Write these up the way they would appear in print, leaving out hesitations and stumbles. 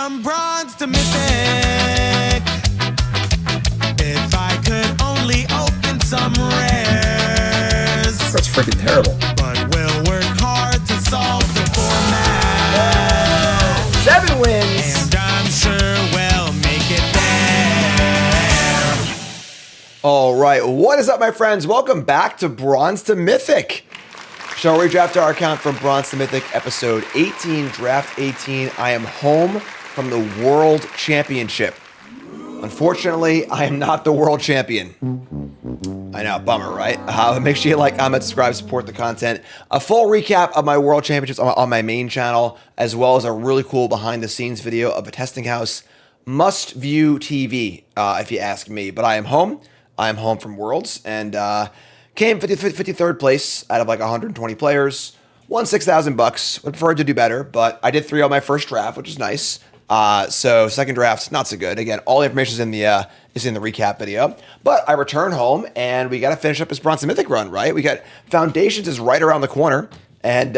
from bronze to mythic. If I could only open some rares. That's freaking terrible. But we'll work hard to solve the format. 7 wins. And I'm sure we'll make it there. All right, what is up, my friends? Welcome back to Bronze to Mythic. Shall we draft our account from Bronze to Mythic, episode 18, draft 18. I am home from the World Championship. Unfortunately, I am not the World Champion. I know, bummer, right? Make sure you like, comment, subscribe, support the content. A full recap of my World Championships on my main channel, as well as a really cool behind-the-scenes video of a testing house. Must view TV, if you ask me. But I am home. I am home from Worlds, and came 53rd place out of like 120 players. Won $6,000. Would prefer to do better, but I did 3 on my first draft, which is nice. So second draft's not so good. Again, all the information is in the recap video. But I return home, and we got to finish up this Bronze to Mythic run, right? We got Foundations is right around the corner, and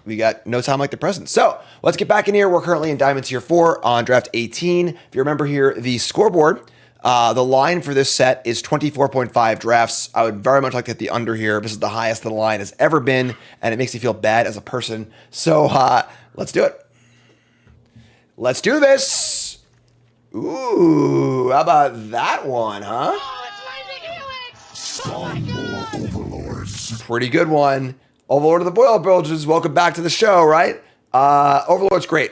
we got no time like the present. So let's get back in here. We're currently in Diamond Tier 4 on draft 18. If you remember here, the scoreboard. The line for this set is 24.5 drafts. I would very much like to hit the under here. This is the highest the line has ever been, and it makes me feel bad as a person. So let's do it. Let's do this. Ooh, how about that one, huh? Pretty good one. Overlord of the Boil Bilges, welcome back to the show, right? Overlord's great.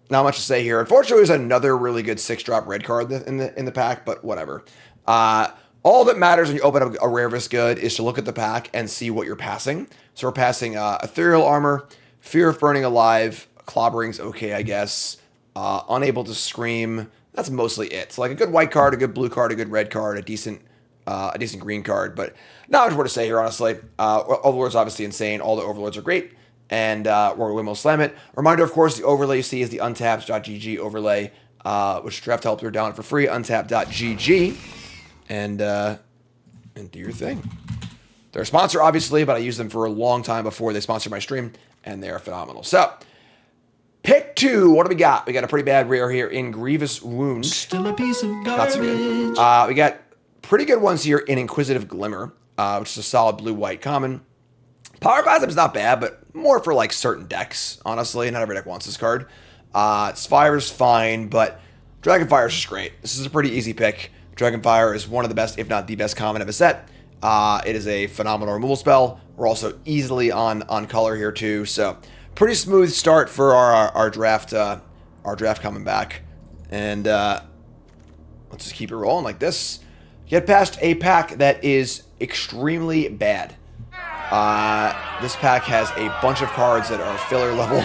Not much to say here. Unfortunately, there's another really good 6-drop red card in the pack, but whatever. All that matters when you open up a rare of this good is to look at the pack and see what you're passing. So we're passing Ethereal Armor, Fear of Burning Alive, Clobbering's okay, I guess. Unable to Scream. That's mostly it. So like a good white card, a good blue card, a good red card, a decent green card, but not much more to say here, honestly. Overlord's obviously insane. All the Overlords are great. And we're going to slam it. Reminder, of course, the overlay you see is the untapped.gg overlay, which draft helper are down for free, untapped.gg. And do your thing. They're a sponsor, obviously, but I use them for a long time before they sponsor my stream, and they are phenomenal. So, pick 2. What do we got? We got a pretty bad rare here in Grievous Wound. Still a piece of garbage. Not so good. We got pretty good ones here in Inquisitive Glimmer, which is a solid blue-white common. Power Plasm is not bad, but more for like certain decks, honestly. Not every deck wants this card. Spire is fine, but Dragonfire is just great. This is a pretty easy pick. Dragonfire is one of the best, if not the best common of a set. It is a phenomenal removal spell. We're also easily on color here too, so pretty smooth start for our draft coming back. And let's just keep it rolling like this. Get past a pack that is extremely bad. This pack has a bunch of cards that are filler level,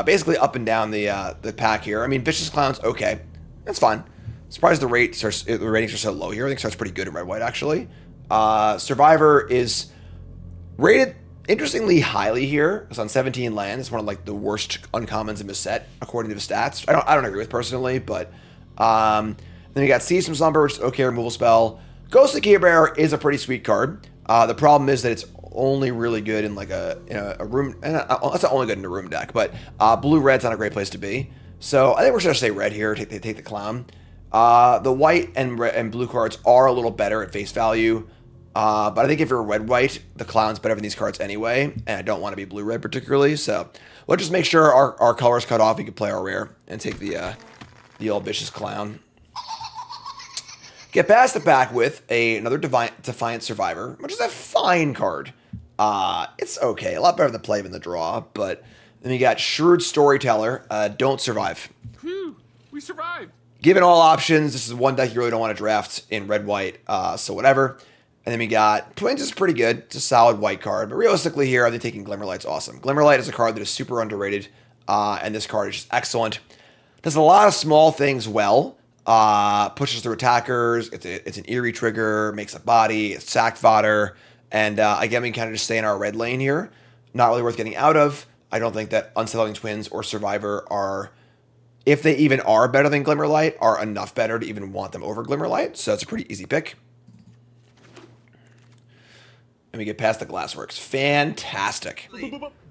basically up and down the pack here. I mean, Vicious Clown's okay. That's fine. Surprised the ratings are so low here. I think it starts pretty good in red-white, actually. Survivor is rated interestingly highly here. It's on 17 lands. It's one of like the worst uncommons in the set, according to the stats. I don't agree with personally, but then you got Season Slumber, which is okay removal spell. Ghostly Keybearer is a pretty sweet card. The problem is that it's only really good in like a room, and that's not only good in a room deck, but blue-red's not a great place to be. So I think we're just going to say red here, take the clown. The white and blue cards are a little better at face value, but I think if you're red-white, the clown's better than these cards anyway, and I don't want to be blue-red particularly, so we'll just make sure our color's cut off. We can play our rare and take the old Vicious Clown. Get past the pack with another Defiant Survivor, which is a fine card. It's okay. A lot better than play than the draw, but then you got Shrewd Storyteller. Don't survive. Whew, we survived. Given all options, this is one deck you really don't want to draft in red-white, so whatever. And then we got Twins is pretty good. It's a solid white card, but realistically here, I think taking Glimmerlight's awesome. Glimmerlight is a card that is super underrated, and this card is just excellent. Does a lot of small things well. Pushes through attackers. It's an eerie trigger. Makes a body. It's sack fodder. And again, we can kind of just stay in our red lane here. Not really worth getting out of. I don't think that Unsettling Twins or Survivor are, if they even are better than Glimmerlight, are enough better to even want them over Glimmerlight. So it's a pretty easy pick. And we get past the Glassworks. Fantastic.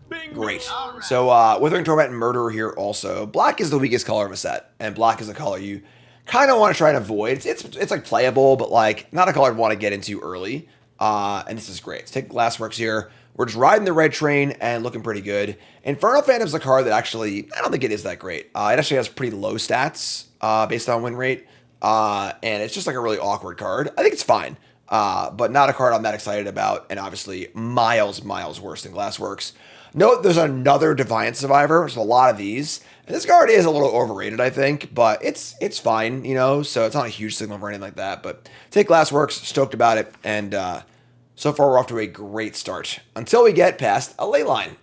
Bingo. Great. Alright. So Withering Torment and Murderer here also. Black is the weakest color in a set, and black is a color you kind of want to try and avoid. It's like playable, but like not a color I'd want to get into early. And this is great. Let's take Glassworks here. We're just riding the red train and looking pretty good. Infernal Phantom's a card that actually, I don't think it is that great. It actually has pretty low stats based on win rate. And it's just like a really awkward card. I think it's fine, but not a card I'm that excited about. And obviously miles worse than Glassworks. Note there's another Defiant Survivor. There's a lot of these. And this card is a little overrated, I think, but it's fine, you know, so it's not a huge signal for anything like that. But take Glassworks, stoked about it, and so far we're off to a great start. Until we get past a ley line.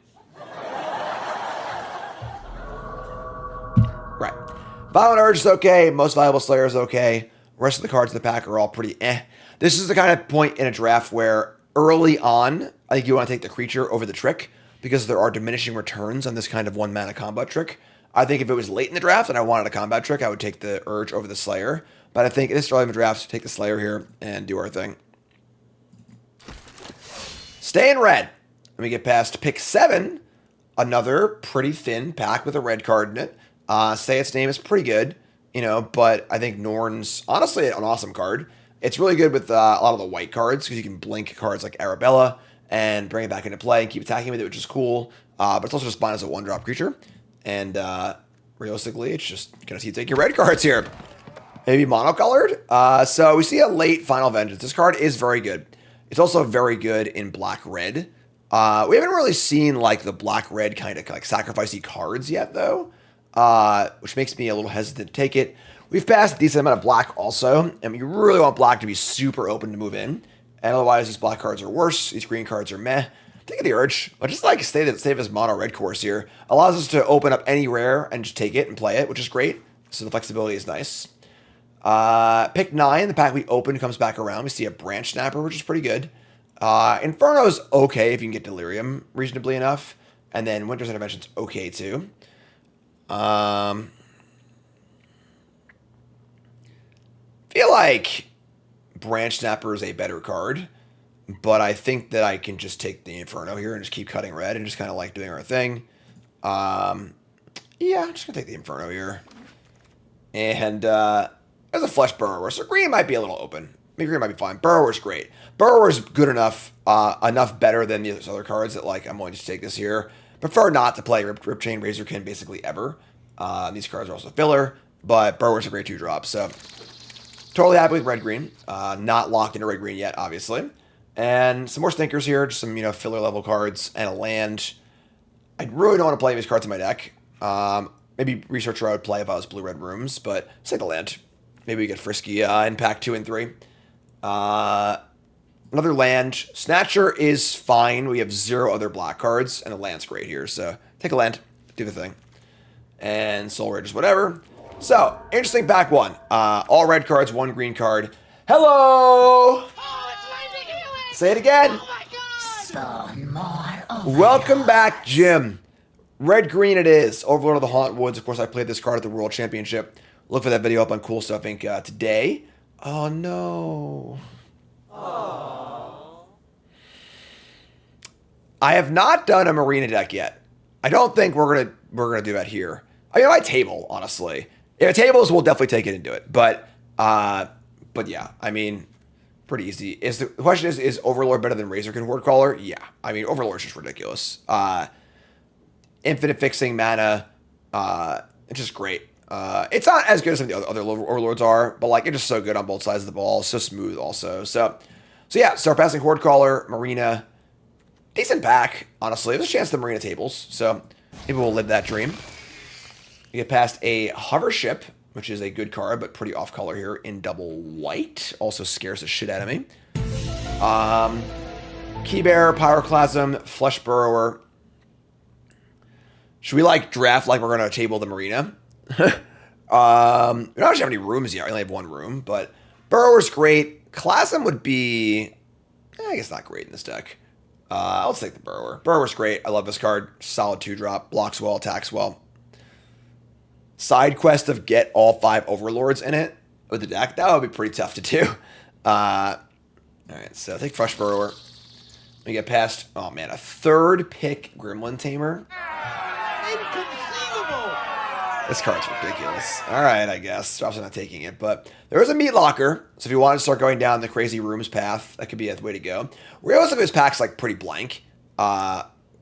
Right. Violent Urge is okay, Most Valuable Slayer is okay. The rest of the cards in the pack are all pretty eh. This is the kind of point in a draft where early on, I think you want to take the creature over the trick, because there are diminishing returns on this kind of 1-mana combat trick. I think if it was late in the draft and I wanted a combat trick, I would take the Urge over the Slayer. But I think this early in the draft, take the Slayer here and do our thing. Stay in red. Let me get past pick 7. Another pretty thin pack with a red card in it. Say Its Name is pretty good, you know, but I think Norn's honestly an awesome card. It's really good with a lot of the white cards because you can blink cards like Arabella and bring it back into play and keep attacking with it, which is cool. But it's also just fine as a 1-drop creature. And realistically, it's just going to see you take your red cards here. Maybe monocolored. So we see a late Final Vengeance. This card is very good. It's also very good in black-red. We haven't really seen like the black-red kind of like sacrificey cards yet, though, which makes me a little hesitant to take it. We've passed a decent amount of black also, and you really want black to be super open to move in. And otherwise, these black cards are worse. These green cards are meh. Take the Urge. But just like save this mono red course here. Allows us to open up any rare and just take it and play it, which is great. So the flexibility is nice. Pick 9. The pack we open comes back around. We see a Branch Snapper, which is pretty good. Inferno's okay if you can get Delirium reasonably enough. And then Winter's Intervention's okay too. Feel like Branch Snapper is a better card, but I think that I can just take the Inferno here and just keep cutting red and just kind of like doing our thing. Yeah, I'm just going to take the Inferno here. And there's a Flesh Burrower, so green might be a little open. Maybe green might be fine. Burrower's great. Burrower's good enough, enough better than these other cards that like I'm going to take this here. Prefer not to play Rip Chain Razorkin basically ever. These cards are also filler, but Burrower's a great 2-drop, so totally happy with red-green. Not locked into red-green yet, obviously. And some more stinkers here, just some, you know, filler level cards and a land. I really don't want to play these cards in my deck. Maybe Researcher I would play if I was blue-red rooms, but say the land. Maybe we get frisky in pack 2 and 3. Another land. Snatcher is fine. We have 0 other black cards, and the land's great here. So take a land, do the thing. And Soul Ridge is whatever. So, interesting pack 1. All red cards, 1 green card. Hello! Say it again. Welcome back, Jim. Red-green it is. Overlord of the Haunt Woods. Of course, I played this card at the World Championship. Look for that video up on Cool Stuff Inc. Today. Oh, no. Aww. I have not done a Marina deck yet. I don't think we're gonna do that here. I mean, I table, honestly. If it tables, we'll definitely take it and do it. But yeah, I mean, pretty easy. The question is Overlord better than Razorkin Hordcaller? Yeah. I mean, Overlord's just ridiculous. Infinite fixing mana. It's just great. It's not as good as some of the other Overlords are, but like it's just so good on both sides of the ball. So smooth also. So yeah, start passing Hordcaller, Marina. Decent pack, honestly. There's a chance the Marina tables. So maybe we'll live that dream. We get past a Hover Ship, which is a good card, but pretty off color here in double white. Also scares the shit out of me. Keybearer, Pyroclasm, Flesh Burrower. Should we like draft like we're going to table the Marina? We don't actually have any rooms yet. We only have 1 room, but Burrower's great. Clasm would be, I guess not great in this deck. I'll take the Burrower. Burrower's great. I love this card. Solid 2-drop. Blocks well, attacks well. Side quest of get all 5 Overlords in it with the deck. That would be pretty tough to do. Alright, so take Fresh Burrower. We get past, oh man, a third pick Gremlin Tamer. Inconceivable! This card's ridiculous. All right, I guess. Obviously not taking it, but there is a meat locker. So if you want to start going down the crazy rooms path, that could be a way to go. We always look at this pack's like pretty blank.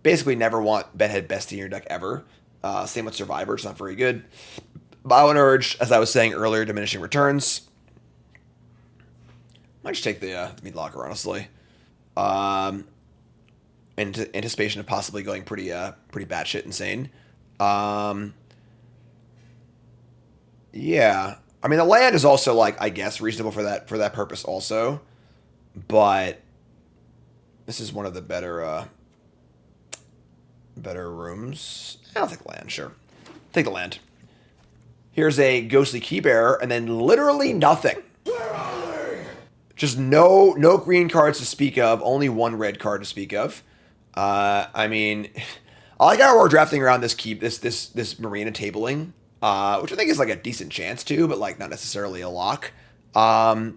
Basically never want Bedhead Bestie in your deck ever. Same with Survivor, it's not very good. Violent Urge, as I was saying earlier, diminishing returns. Might just take the meat locker, honestly. In anticipation of possibly going pretty batshit insane. Yeah, I mean the land is also like I guess reasonable for that purpose also, but this is one of the better rooms. I'll take the land, sure. Take the land. Here's a Ghostly Keybearer, and then literally nothing. Just no green cards to speak of. Only one red card to speak of. I mean, I like how we're drafting around this Marina tabling, which I think is like a decent chance to, but like not necessarily a lock. We're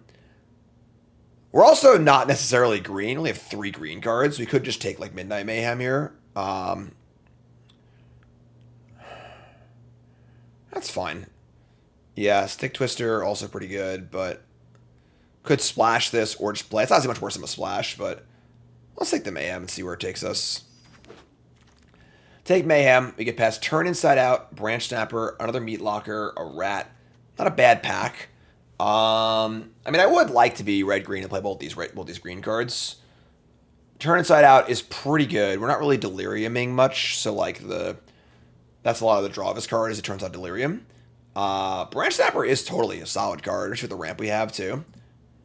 also not necessarily green. We only have 3 green cards. We could just take like Midnight Mayhem here. That's fine. Yeah, Stick Twister also pretty good, but could splash this or just play. It's not too much worse than a splash, but let's take the Mayhem and see where it takes us. Take Mayhem. We get past Turn Inside Out, Branch Snapper, another Meat Locker, a Rat. Not a bad pack. I mean, I would like to be red-green and play both these green cards. Turn Inside Out is pretty good. We're not really deliriuming much, so like that's a lot of the draw of this card, as it turns out delirium. Branch Snapper is totally a solid card, especially with the ramp we have too.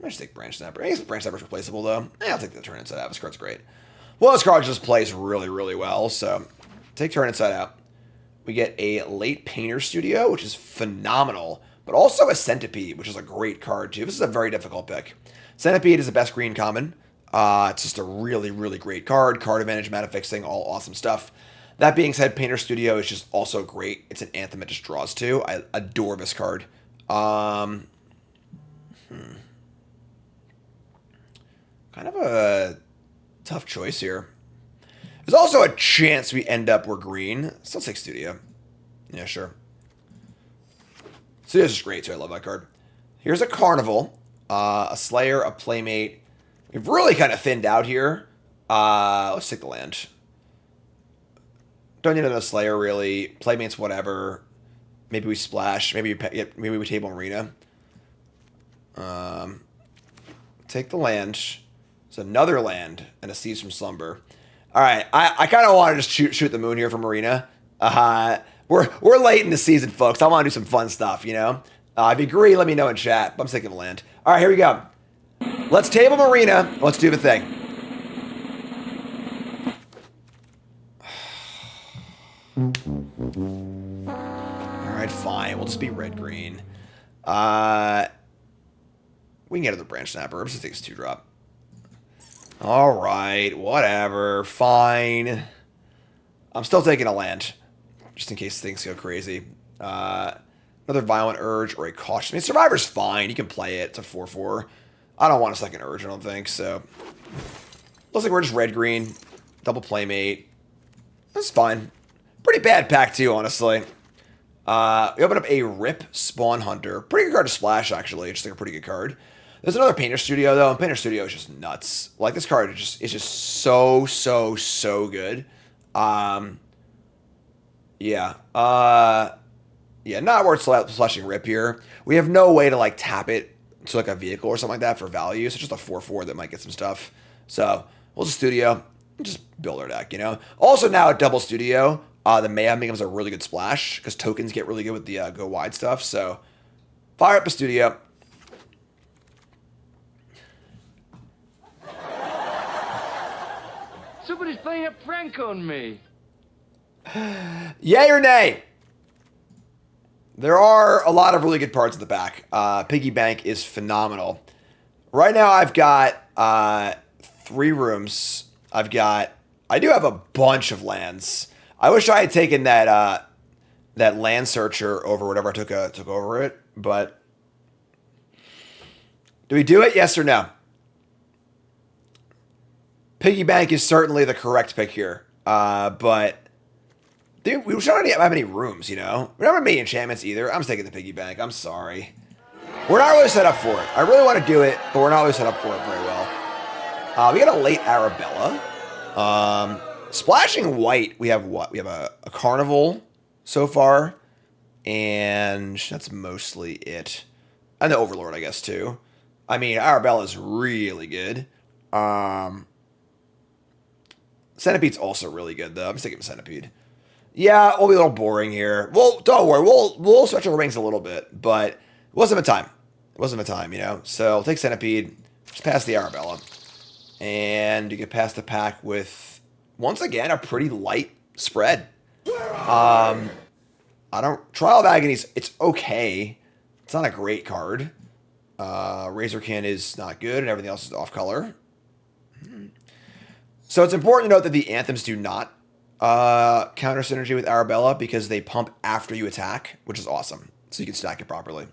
I just take Branch Snapper. I guess Branch Snapper's replaceable though. I'll take the Turn Inside Out. This card's great. Well, this card just plays really, really well, so take Turn Inside Out. We get a late Painter Studio, which is phenomenal, but also a Centipede, which is a great card too. This is a very difficult pick. Centipede is the best green common. It's just a really, really great card. Card advantage, mana fixing, all awesome stuff. That being said, Painter Studio is just also great. It's an anthem it just draws to. I adore this card. Kind of a tough choice here. There's also a chance we end up we're green. Still take Studio. Yeah, sure. Studio's just great too. I love that card. Here's a Carnival, a Slayer, a Playmate. We've really kind of thinned out here. Let's take the land. Don't need another Slayer, really. Playmates, whatever. Maybe we splash. Maybe we table Marina. Take the land. It's another land and a Seize from Slumber. All right, I kind of want to just shoot the moon here for Marina. We're late in the season, folks. I want to do some fun stuff, you know? If you agree, let me know in chat. I'm taking the land. All right, here we go. Let's table Marina. Let's do the thing. Alright, fine. We'll just be red-green. We can get another Branch Snapper. I'm just going to take this 2-drop. Alright, whatever. Fine. I'm still taking a land. Just in case things go crazy. Another Violent Urge or a Caution. I mean, Survivor's fine. You can play it. It's a 4/4. I don't want a second Urge, I don't think, so. Looks like we're just red-green. Double Playmate. That's fine. Pretty bad pack, too, honestly. We open up a Rip Spawn Hunter. Pretty good card to splash, actually. Just like a pretty good card. There's another Painter Studio, though, and Painter Studio is just nuts. Like, this card is just so good. Yeah. Yeah, not worth splashing Rip here. We have no way to, like, tap it to, like, a vehicle or something like that for value. So it's just a 4/4 that might get some stuff. So, we'll just Studio. Just build our deck, you know? Also, now at Double Studio, the Mayhem becomes a really good splash because tokens get really good with the go wide stuff. So, fire up a Studio. Somebody's playing a prank on me. Yay or nay? There are a lot of really good parts at the back. Piggy Bank is phenomenal. Right now, I've got 3 rooms. I do have a bunch of lands. I wish I had taken that land searcher over whatever I took over it, but do we do it? Yes or no? Piggy bank is certainly the correct pick here. But dude, we don't have any rooms, you know? We don't have many enchantments either. I'm just taking the piggy bank. I'm sorry. We're not really set up for it. I really want to do it, but we're not really set up for it very well. We got a late Arabella. Splashing white, we have what? We have a carnival so far. And that's mostly it. And the Overlord, I guess, too. I mean, Arabella is really good. Centipede's also really good, though. I'm sticking with Centipede. Yeah, we'll be a little boring here. Well, don't worry. We'll stretch our wings a little bit, but it wasn't a time. It wasn't a time, you know? So, take Centipede. Just pass the Arabella. And you get past the pack with, once again, a pretty light spread. Trial of Agonies, it's okay. It's not a great card. Razorkin is not good, and everything else is off color. So it's important to note that the anthems do not counter synergy with Arabella because they pump after you attack, which is awesome. So you can stack it properly.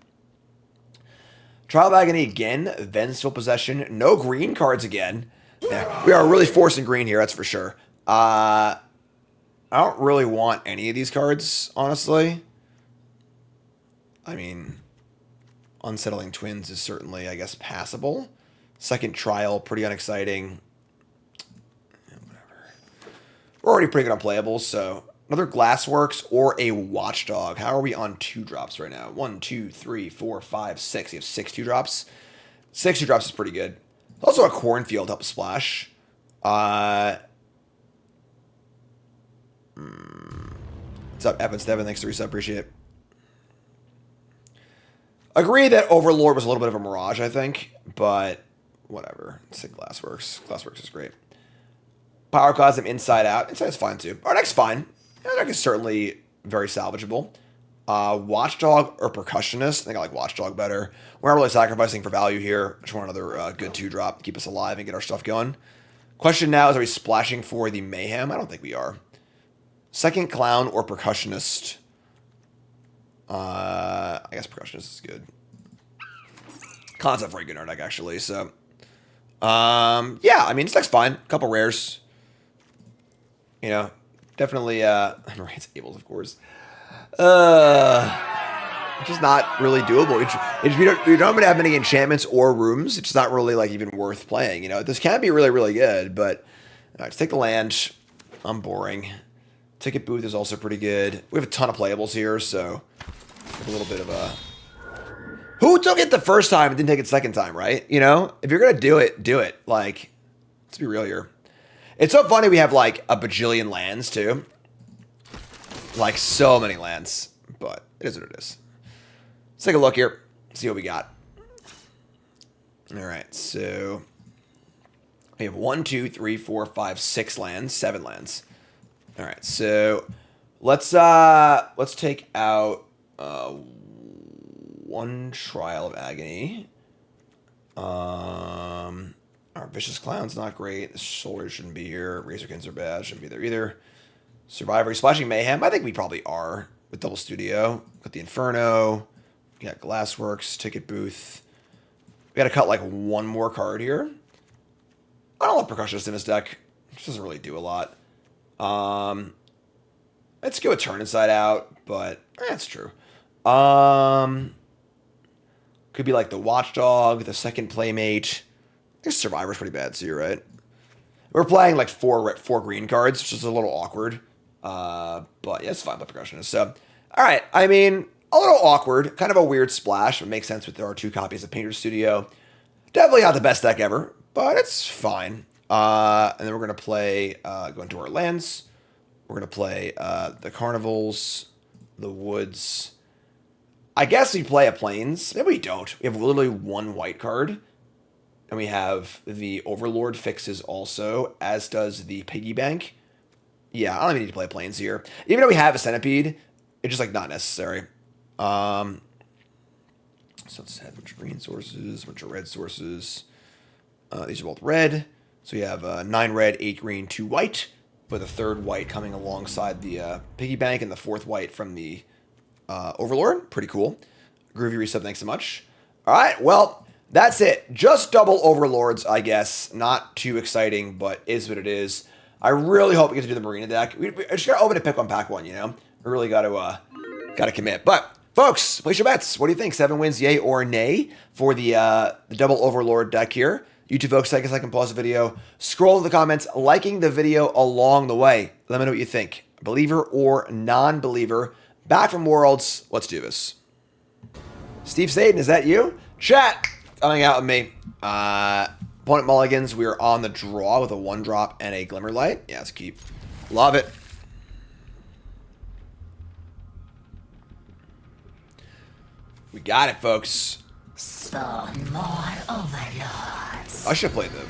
Trial of Agony again, Vengeful Possession, no green cards again. Yeah, we are really forcing green here, that's for sure. I don't really want any of these cards, honestly. I mean, Unsettling Twins is certainly, I guess, passable. Second Trial, pretty unexciting. Whatever. We're already pretty good on playables, so another Glassworks or a Watchdog. How are we on 2-drops right now? 1, 2, 3, 4, 5, 6. You have 6 2-drops. 6 2-drops is pretty good. Also a Cornfield to help splash. What's up, Evans Devin? Thanks for the resub. Appreciate it. Agree that Overlord was a little bit of a mirage, I think, but whatever. It's like Glassworks. Glassworks is great. Pyroclasm Inside Out. Inside is fine too. Our deck's fine. Our deck is certainly very salvageable. Watchdog or Percussionist. I think I like Watchdog better. We're not really sacrificing for value here. Just want another good 2-drop to keep us alive and get our stuff going. Question now is, are we splashing for the Mayhem? I don't think we are. Second Clown or Percussionist. I guess Percussionist is good. Clown's not very good in our deck, actually, so. Yeah, I mean, this deck's fine. Couple rares. You know, definitely, it's Ables, of course. It's just not really doable. You don't have many enchantments or rooms. It's just not really, like, even worth playing, you know. This can be really, really good, but, all right, let's take the land. I'm boring. Ticket Booth is also pretty good. We have a ton of playables here, so we have a little bit of a... Who took it the first time and didn't take it second time, right? You know? If you're going to do it, do it. Like, let's be real here. It's so funny we have, like, a bajillion lands, too. Like, so many lands. But it is what it is. Let's take a look here. See what we got. All right, so... we have 1, 2, 3, 4, 5, 6 lands. 7 lands. All right, so let's take out one Trial of Agony. Our Vicious Clown's not great. The Soldiers shouldn't be here. Razorkins are bad. Shouldn't be there either. Survivor, Splashing Mayhem. I think we probably are with Double Studio. Got the Inferno. We got Glassworks, Ticket Booth. We got to cut like one more card here. I don't love Percussionist in this deck. It doesn't really do a lot. Let's go with Turn Inside Out, but that's true. Could be like the Watchdog, the second Playmate. I guess Survivor's pretty bad too, right? We're playing like four green cards, which is a little awkward. But yeah, it's fine with Percussionist. So, all right. I mean, a little awkward, kind of a weird splash, but makes sense with our 2 copies of Painter's Studio. Definitely not the best deck ever, but it's fine. And then we're going to play, go into our lands. We're going to play the Carnivals, the Woods. I guess we play a Plains. Maybe we don't. We have literally 1 white card. And we have the Overlord fixes also, as does the Piggy Bank. Yeah, I don't even need to play Plains here. Even though we have a Centipede, it's just like not necessary. So let's have a bunch of green sources, a bunch of red sources. These are both red. So you have 9 red, 8 green, 2 white, with a 3rd white coming alongside the Piggy Bank and the 4th white from the Overlord. Pretty cool. Groovy resub, thanks so much. All right, well, That's it. Just double Overlords, I guess. Not too exciting, but is what it is. I really hope we get to do the Marina deck. We just got to open a pick one, pack one, you know? We really got to commit. But, folks, place your bets. What do you think? 7 wins, yay or nay, for the double Overlord deck here? YouTube folks, take a second, pause the video, scroll to the comments, liking the video along the way. Let me know what you think. Believer or non-believer. Back from Worlds. Let's do this. Steve Saden, is that you? Chat, coming out with me. Opponent mulligans, we are on the draw with a 1-drop and a Glimmerlight. Yeah, let's keep. Love it. We got it, folks. Spawn more overlords. I should have played them.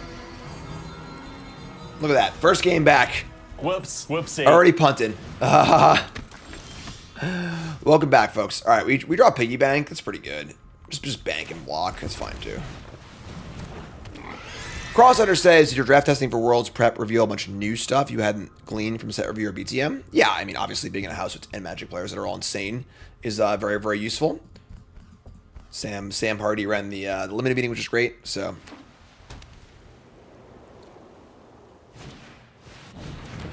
Look at that. First game back. Whoops. Whoopsie. Already punting. Welcome back, folks. All right, we draw Piggy Bank. That's pretty good. Just bank and block. That's fine, too. Crossunder says, did your draft testing for Worlds Prep reveal a bunch of new stuff you hadn't gleaned from set review or BTM? Yeah, I mean, obviously being in a house with 10 Magic players that are all insane is very, very useful. Sam Hardy ran the limited meeting, which is great. So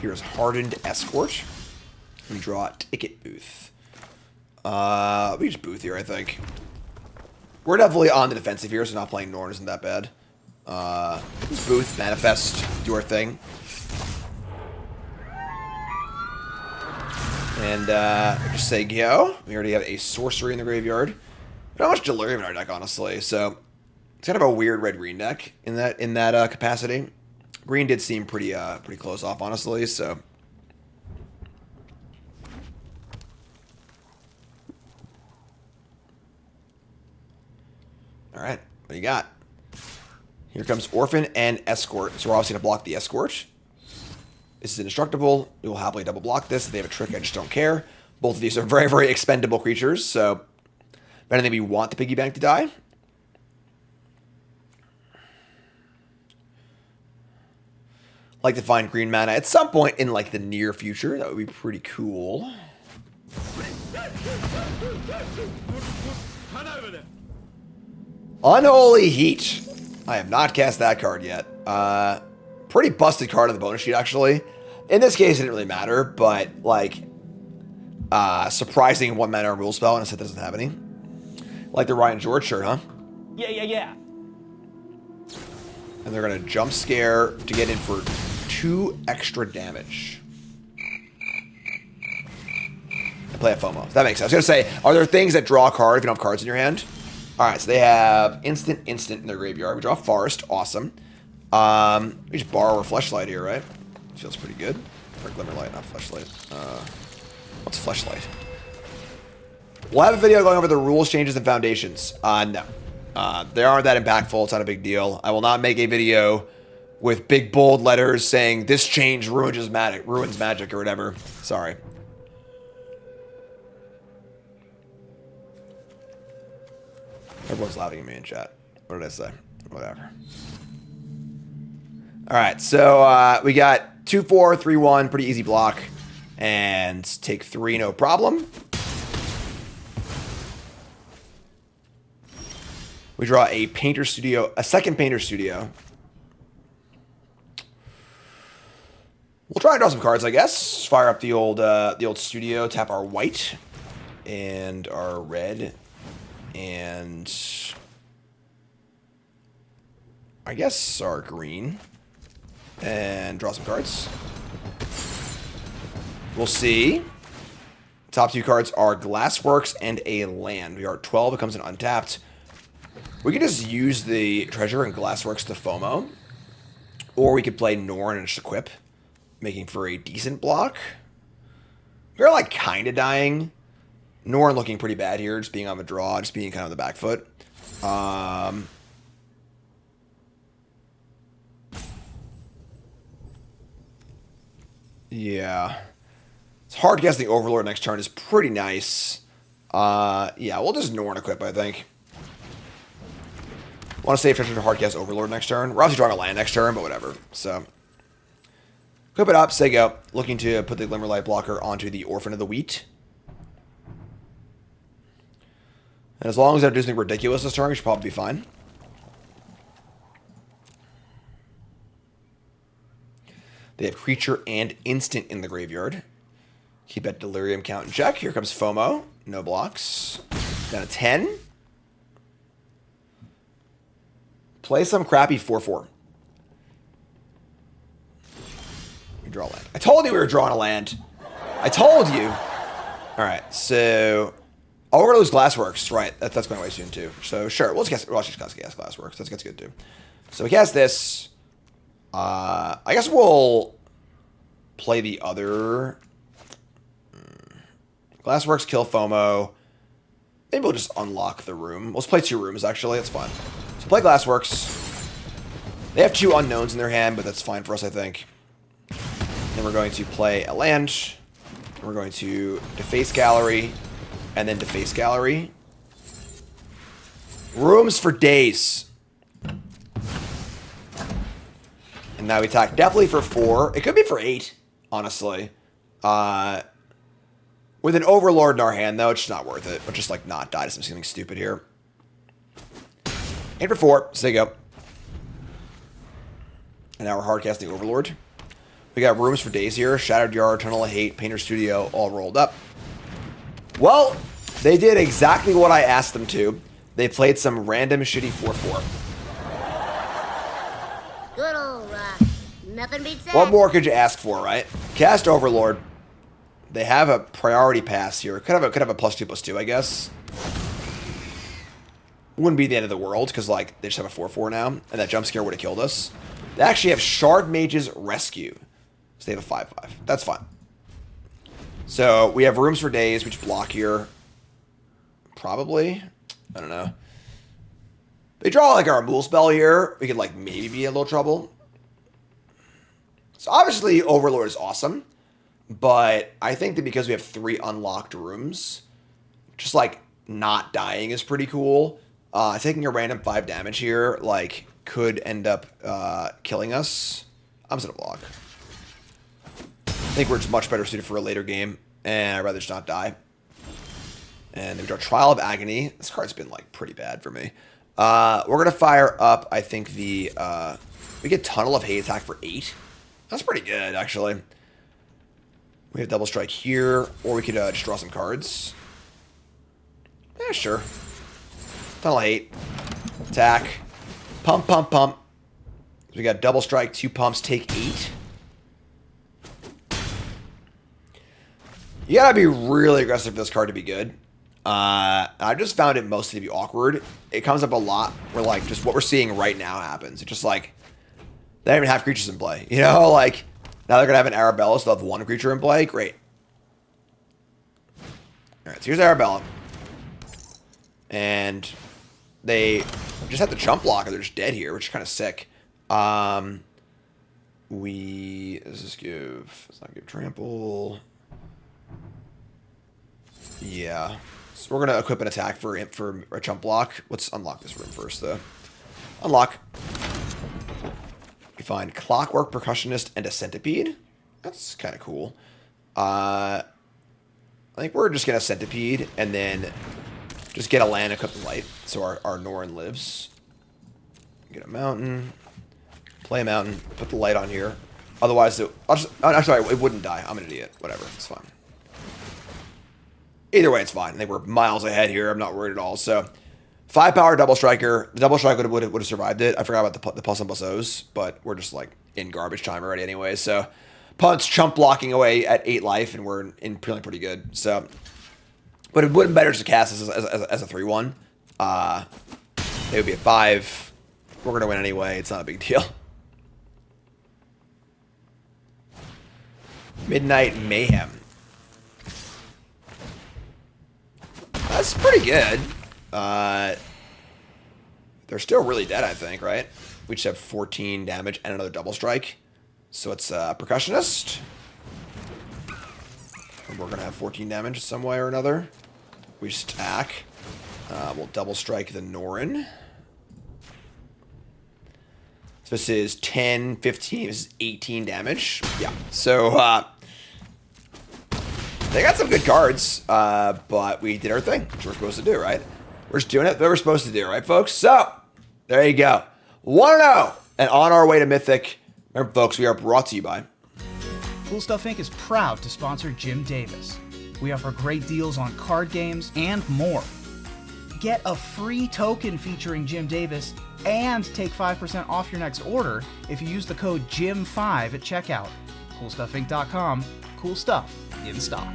here's Hardened Escort. We draw Ticket Booth. We just booth here, I think. We're definitely on the defensive here, so not playing Norn isn't that bad. Just booth, manifest, do our thing. And just say go. We already have a sorcery in the graveyard. Not much Delirium in our deck, honestly. So it's kind of a weird red-green deck in that capacity. Green did seem pretty close off, honestly. So all right, what do you got? Here comes Orphan and Escort. So we're obviously gonna block the Escort. This is indestructible. We will happily double block this. If they have a trick, I just don't care. Both of these are very, very expendable creatures. So if anything, we want the Piggy Bank to die. Like to find green mana at some point in like the near future. That would be pretty cool. Unholy Heat. I have not cast that card yet. Pretty busted card on the bonus sheet, actually. In this case, it didn't really matter, but like surprising 1 mana rule spell, and it doesn't have any. Like the Ryan George shirt, huh? Yeah. And they're going to jump scare to get in for 2 extra damage. And play a FOMO. So that makes sense. I was going to say, are there things that draw a card if you don't have cards in your hand? Alright, so they have instant in their graveyard. We draw Forest. Awesome. We just borrow a Fleshlight here, right? Feels pretty good. Or Glimmerlight, not Fleshlight. What's Fleshlight? We'll have a video going over the rules changes and foundations. No. They aren't that impactful. It's not a big deal. I will not make a video with big bold letters saying this change ruins magic or whatever. Sorry. Everyone's laughing at me in chat. What did I say? Whatever. Alright, so we got 2-4, 3-1, pretty easy block. And take 3, no problem. We draw a Painter Studio, a second Painter Studio. We'll try and draw some cards, I guess. Fire up the old studio, tap our white and our red, and I guess our green, and draw some cards. We'll see. Top 2 cards are Glassworks and a land. We are at 12. It comes in untapped. We could just use the treasure and Glassworks to FOMO. Or we could play Norn and just equip, making for a decent block. We're like kind of dying. Norn looking pretty bad here, just being on the draw, just being kind of the back foot. Yeah. It's hard guessing the Overlord next turn is pretty nice. Yeah, we'll just Norn equip, I think. Want to save treasure to hard cast Overlord next turn. We're obviously drawing a land next turn, but whatever. So, equip it up, say go. Looking to put the Glimmerlight blocker onto the Orphan of the Wheat. And as long as I don't do something ridiculous this turn, we should probably be fine. They have creature and instant in the graveyard. Keep that delirium count in check. Here comes FOMO. No blocks. Down to 10. Play some crappy 4/4. We draw a land. I told you we were drawing a land. I told you. All right, so we're gonna lose Glassworks, right? That's going away soon too. So sure, we'll just cast Glassworks. That's good too. So we cast this. I guess we'll play the other. Glassworks, kill FOMO. Maybe we'll just unlock the room. Let's play 2 rooms actually. That's fine. So play Glassworks. They have 2 unknowns in their hand, but that's fine for us, I think. Then we're going to play a land. We're going to deface gallery, and then deface gallery. Rooms for days. And now we attack definitely for 4. It could be for 8, honestly. With an Overlord in our hand, though, it's just not worth it. But just, like, not die to something stupid here. 8 for 4. So there you go. And now we're hard casting Overlord. We got rooms for days here. Shattered Yard, Tunnel of Hate, Painter Studio, all rolled up. Well, they did exactly what I asked them to. They played some random shitty 4/4. Good old rock. Nothing beats that. What more could you ask for, right? Cast Overlord. They have a priority pass here. Could have a +2/+2, I guess. Wouldn't be the end of the world, because like they just have a 4/4 now, and that jump scare would have killed us. They actually have Shard Mage's Rescue. So they have a 5/5. That's fine. So we have rooms for days, which block here. Probably. I don't know. They draw like our Mool spell here. We could like maybe be in a little trouble. So obviously Overlord is awesome. But I think that because we have 3 unlocked rooms, just like not dying is pretty cool. Taking a random 5 damage here, like, could end up killing us. I'm just gonna block. I think we're just much better suited for a later game, and I'd rather just not die. And then we draw Trial of Agony. This card's been like pretty bad for me. We're gonna fire up, I think, the we get Tunnel of Hate attack for 8. That's pretty good, actually. We have double strike here, or we could just draw some cards. Yeah, sure. Tunnel of Hate. Attack. Pump, pump, pump. So we got double strike, 2 pumps, take 8. You gotta be really aggressive for this card to be good. I just found it mostly to be awkward. It comes up a lot where, like, just what we're seeing right now happens. It's just like, they don't even have creatures in play. You know, like, now they're gonna have an Arabella, so they'll have 1 creature in play. Great. Alright, so here's Arabella. And they just have to jump block or they're just dead here, which is kind of sick. Let's not give trample. Yeah. So we're gonna equip an attack for a jump block. Let's unlock this room first though. Unlock. We find Clockwork, Percussionist, and a Centipede. That's kind of cool. I think we're just gonna Centipede and then just get a land, equip the light, so our Norn lives. Get a mountain, play a mountain, put the light on here. Otherwise, I'm sorry, it wouldn't die. I'm an idiot. Whatever, it's fine. Either way, it's fine. I think we're miles ahead here. I'm not worried at all. So, 5 power double striker. The double striker would have survived it. I forgot about the plus and plus O's, but we're just like in garbage time already anyway. So, punch, chump blocking away at 8 life, and we're in feeling pretty good. So. But it wouldn't better to cast this as a 3/1. It would be a 5. We're going to win anyway. It's not a big deal. Midnight Mayhem. That's pretty good. They're still really dead, I think, right? We just have 14 damage and another double strike. So it's Percussionist. And we're going to have 14 damage some way or another. We just attack. We'll double strike the Norn. So this is 10, 15, this is 18 damage. Yeah. So, they got some good cards, but we did our thing, which we're supposed to do, right? We're just doing it that we're supposed to do, right, folks? So, there you go. 1-0, and on our way to Mythic. Remember, folks, we are brought to you by Cool Stuff Inc. is proud to sponsor Jim Davis. We offer great deals on card games and more. Get a free token featuring Jim Davis and take 5% off your next order if you use the code JIM5 at checkout. CoolStuffInc.com. Cool stuff in stock.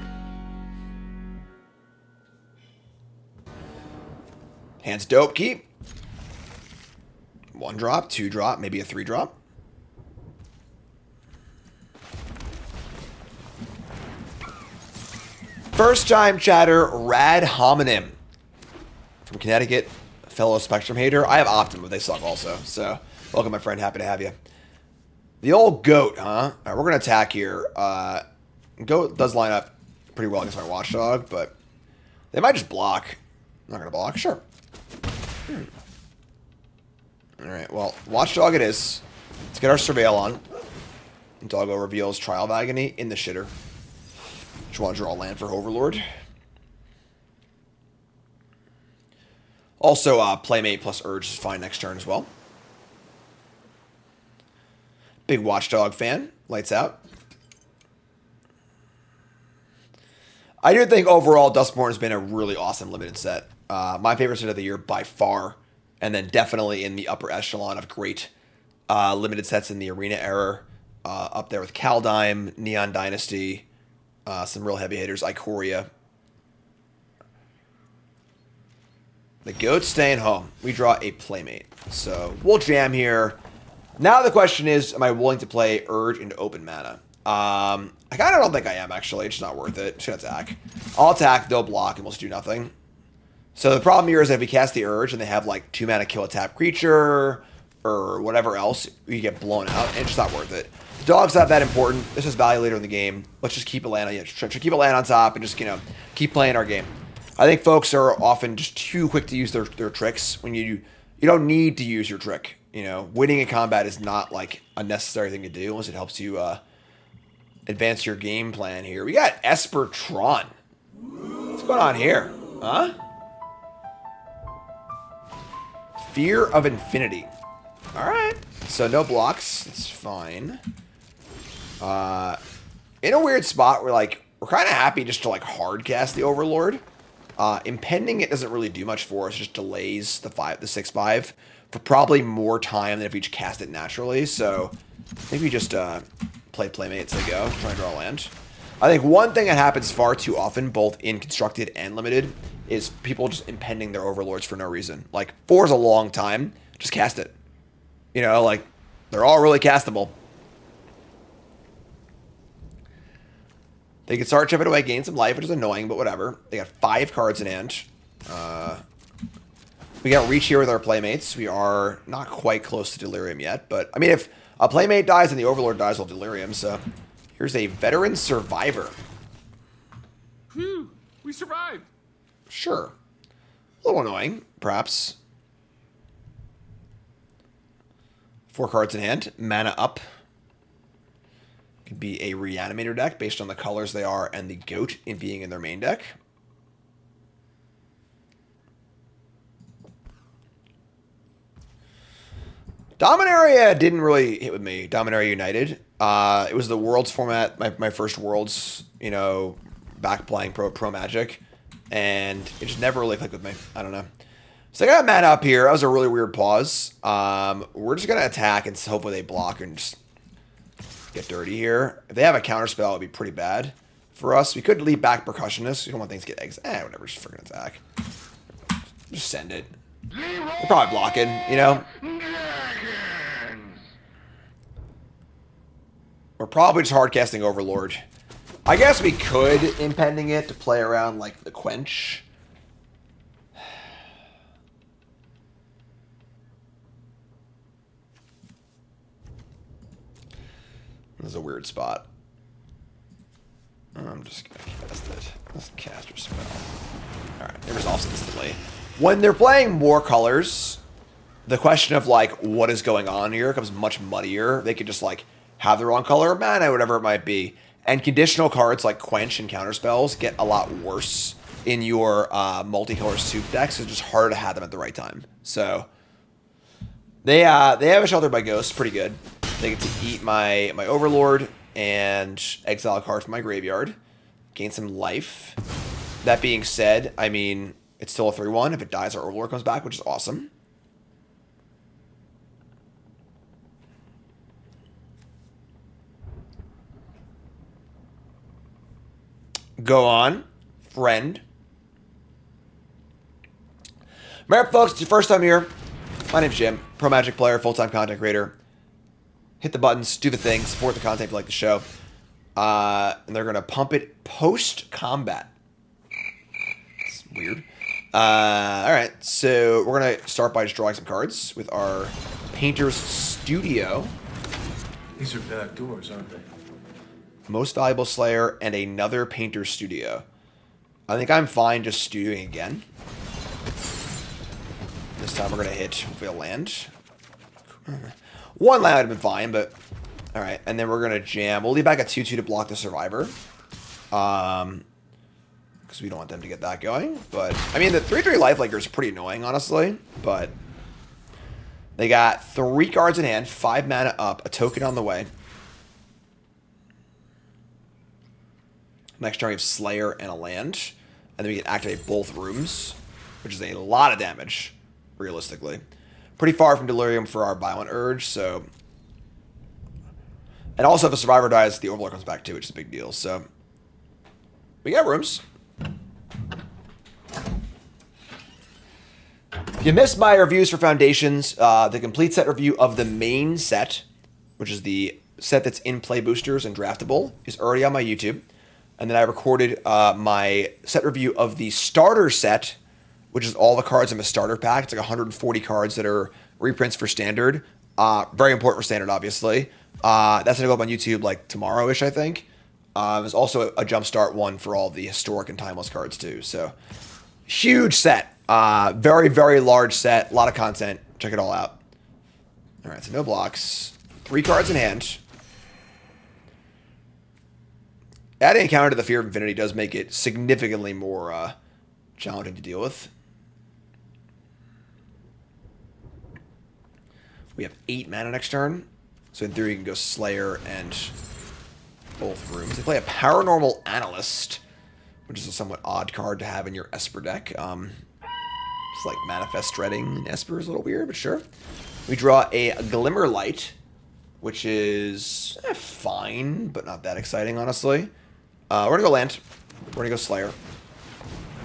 Hand's dope. Keep. 1 drop, 2 drop, maybe a 3 drop. First time chatter, Rad Hominem from Connecticut, fellow Spectrum hater. I have Optim, but they suck also. So, welcome, my friend. Happy to have you. The old goat, huh? All right, we're going to attack here. Goat does line up pretty well against my Watchdog, but they might just block. I'm not going to block. Sure. All right, well, Watchdog it is. Let's get our Surveil on. Doggo reveals Trial of Agony in the shitter. Just want to draw land for Overlord. Also, Playmate plus Urge is fine next turn as well. Big Watchdog fan. Lights out. I do think overall Duskmourn has been a really awesome limited set. My favorite set of the year by far. And then definitely in the upper echelon of great limited sets in the Arena era. Up there with Kaldheim, Neon Dynasty, some real heavy hitters, Ikoria. The goat's staying home. We draw a Playmate. So we'll jam here. Now the question is, am I willing to play Urge into open mana? I kind of don't think I am, actually. It's just not worth it. Just gonna attack. I'll attack, they'll block, and we'll just do nothing. So the problem here is that if we cast the Urge and they have like 2 mana kill a tap creature or whatever else, we get blown out, and it's just not worth it. The dog's not that important. This is value later in the game. Let's just keep a land on, keep a land on top and just, you know, keep playing our game. I think folks are often just too quick to use their tricks when you don't need to use your trick. You know, winning in combat is not like a necessary thing to do unless it helps you advance your game plan here. We got Esper Tron. What's going on here? Huh? Fear of Infinity. All right. So no blocks. That's fine. In a weird spot where like we're kind of happy just to like hard cast the Overlord. Impending it doesn't really do much for us. It just delays the 6/5 for probably more time than if we just cast it naturally. So I think we just play Playmates as they go, try and draw land. I think one thing that happens far too often, both in constructed and limited, is people just impending their Overlords for no reason. Like 4 is a long time. Just cast it. You know, like they're all really castable. They can start chipping away, gain some life, which is annoying, but whatever. They got 5 cards in hand. We got reach here with our Playmates. We are not quite close to Delirium yet, but I mean, if a Playmate dies and the Overlord dies, we'll Delirium. So here's a Veteran Survivor. Phew, we survived. Sure. A little annoying, perhaps. 4 cards in hand. Mana up. Could be a Reanimator deck based on the colors they are and the goat in being in their main deck. Dominaria didn't really hit with me. Dominaria United. It was the Worlds format, my first Worlds, you know, back playing Pro Magic. And it just never really clicked with me. I don't know. So I got mana up here. That was a really weird pause. We're just going to attack and hopefully they block and just get dirty here. If they have a counterspell, it would be pretty bad for us. We could leave back Percussionist. We don't want things to get eggs. Whatever. Just freaking attack. Just send it. They're probably blocking, you know? We're probably just hard casting Overlord. I guess we could impending it to play around like the Quench. This is a weird spot. I'm just gonna cast it. Let's cast your spell. Alright, it resolves instantly. When they're playing more colors, the question of like what is going on here becomes much muddier. They could just like have the wrong color of mana, whatever it might be. And conditional cards like Quench and Counterspells get a lot worse in your multicolor soup decks. It's just harder to have them at the right time. So they have a Shelter by Ghosts, pretty good. They get to eat my Overlord. and exile a card from my graveyard. Gain some life. That being said, I mean, it's still a 3-1. If it dies, our Overlord comes back, which is awesome. Go on, friend. Remember, folks, it's your first time here. My name's Jim, pro Magic player, full-time content creator. Hit the buttons, do the thing, support the content if you like the show. And they're going to pump it post-combat. It's weird. Alright, so we're going to start by just drawing some cards with our Painter's Studio. These are back doors, aren't they? Most Valuable Slayer, and another Painter's Studio. I think I'm fine just studioing again. This time we're going to hit hopefully a land. One land would have been fine, but... Alright, and then we're going to jam. We'll leave back a 2-2 to block the Survivor. Because we don't want them to get that going. But, I mean, the 3-3 lifelinker is pretty annoying, honestly. But, they got 3 cards in hand, 5 mana up, a token on the way. Next turn we have Slayer and a land. And then we can activate both rooms, which is a lot of damage, realistically. Pretty far from Delirium for our Violent Urge, so... And also if the Survivor dies, the Overlord comes back too, which is a big deal, so... We got rooms. If you missed my reviews for Foundations, the complete set review of the main set, which is the set that's in play boosters and draftable, is already on my YouTube. And then I recorded my set review of the starter set, which is all the cards in the starter pack. It's like 140 cards that are reprints for Standard. Very important for Standard, obviously. That's going to go up on YouTube like tomorrow-ish, I think. There's also a Jumpstart one for all the historic and timeless cards, too. So, huge set. Very, very large set. A lot of content. Check it all out. All right, so no blocks. 3 cards in hand. Adding a counter to the Fear of Infinity does make it significantly more challenging to deal with. We have 8 mana next turn. So in theory, you can go Slayer and both rooms. They play a Paranormal Analyst, which is a somewhat odd card to have in your Esper deck. It's like Manifest Dreading in Esper is a little weird, but sure. We draw a Glimmerlight, which is fine, but not that exciting, honestly. We're going to go land. We're going to go Slayer.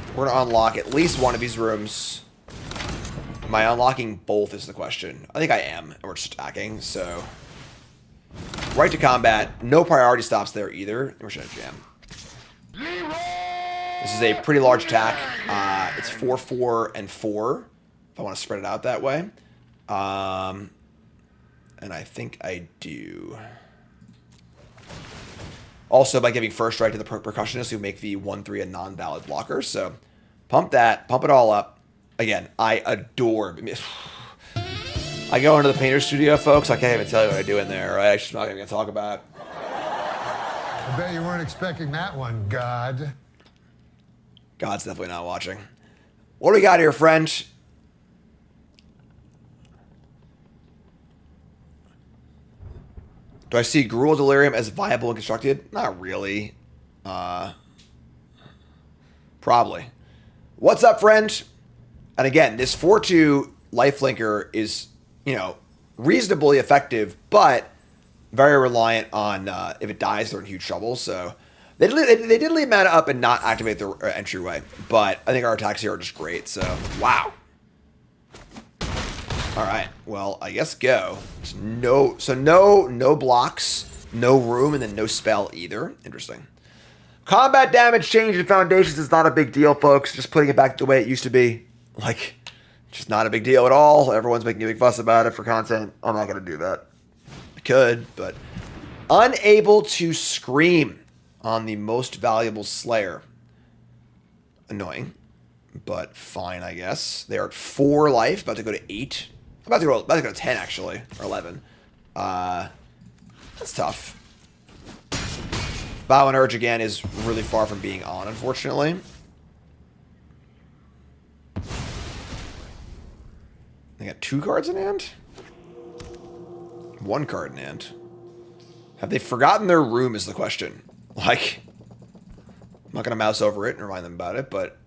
We're going to unlock at least one of these rooms. Am I unlocking both is the question. I think I am, and we're just attacking, so... Right to combat. No priority stops there either. And we're just going to jam. This is a pretty large attack. It's 4/4 and 4, if I want to spread it out that way. And I think I do... Also, by giving first strike to the Percussionist, who make the 1/3 a non-valid blocker. So, pump that. Pump it all up. Again, I adore... I go into the Painter's Studio, folks. I can't even tell you what I do in there, right? I'm just not even going to talk about it. I bet you weren't expecting that one, God. God's definitely not watching. What do we got here, friend? Do I see Gruul Delirium as viable and constructed? Not really. Probably. What's up, friend? And again, this 4/2 lifelinker is, you know, reasonably effective, but very reliant on if it dies, they're in huge trouble. So they did leave mana up and not activate the entryway, but I think our attacks here are just great. So wow. All right. Well, I guess go. No blocks, no room, and then no spell either. Interesting. Combat damage change in Foundations is not a big deal, folks. Just putting it back the way it used to be. Like, just not a big deal at all. Everyone's making a big fuss about it for content. I'm not going to do that. I could, but... Unable to scream on the Most Valuable Slayer. Annoying, but fine, I guess. They are at 4 life, about to go to 8. About to go to 10, actually, or 11. That's tough. Violent Urge, again, is really far from being on, unfortunately. They got 2 cards in hand? 1 card in hand. Have they forgotten their room is the question. Like, I'm not going to mouse over it and remind them about it, but...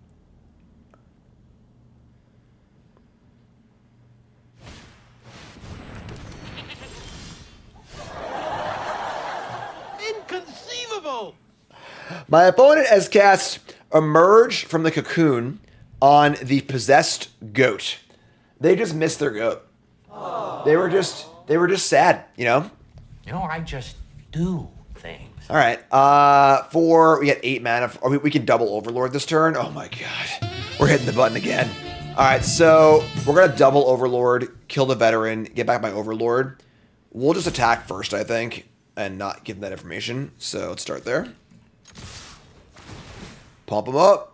Inconceivable! My opponent has cast Emerge from the Cocoon on the Possessed Goat. They just missed their goat. They were just sad, you know? You know, I just do things. All right. We got 8 mana. We can double Overlord this turn. Oh my god. We're hitting the button again. All right, so we're going to double Overlord, kill the veteran, get back my Overlord. We'll just attack first, I think, and not give them that information. So let's start there. Pump them up.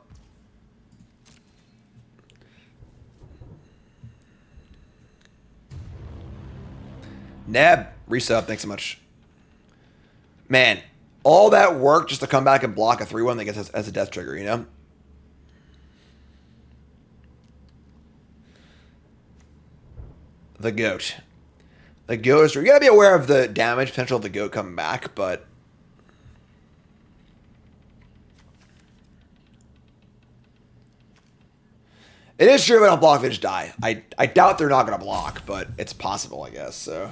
Neb, resub, thanks so much. Man, all that work just to come back and block a 3-1 that gets as a death trigger, you know? The goat. The goat is... You gotta be aware of the damage potential of the goat coming back, but... It is true if I don't block, they just die. I doubt they're not gonna block, but it's possible, I guess, so...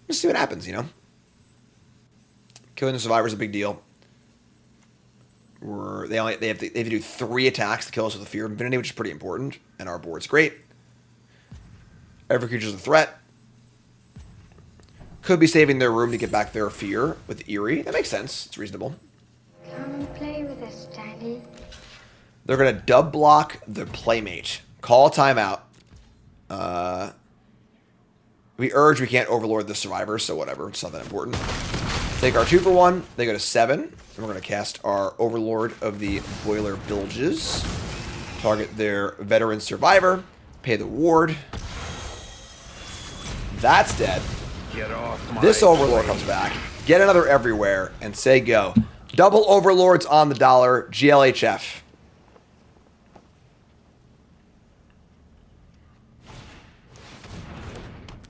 Let's see what happens, you know? Killing the survivor is a big deal. They have to do 3 attacks to kill us with the Fear of Infinity, which is pretty important, and our board's great. Every creature's a threat. Could be saving their room to get back their Fear with Eerie. That makes sense. It's reasonable. Come and play with us, Danny. They're going to dub block the Playmate. Call a timeout. We urge we can't overlord the survivor, so whatever. It's not that important. Take our 2 for 1. They go to 7. And we're going to cast our Overlord of the Boiler Bilges. Target their veteran survivor. Pay the ward. That's dead. Get off This Overlord comes back. Get another everywhere and say go. Double Overlords on the dollar. GLHF.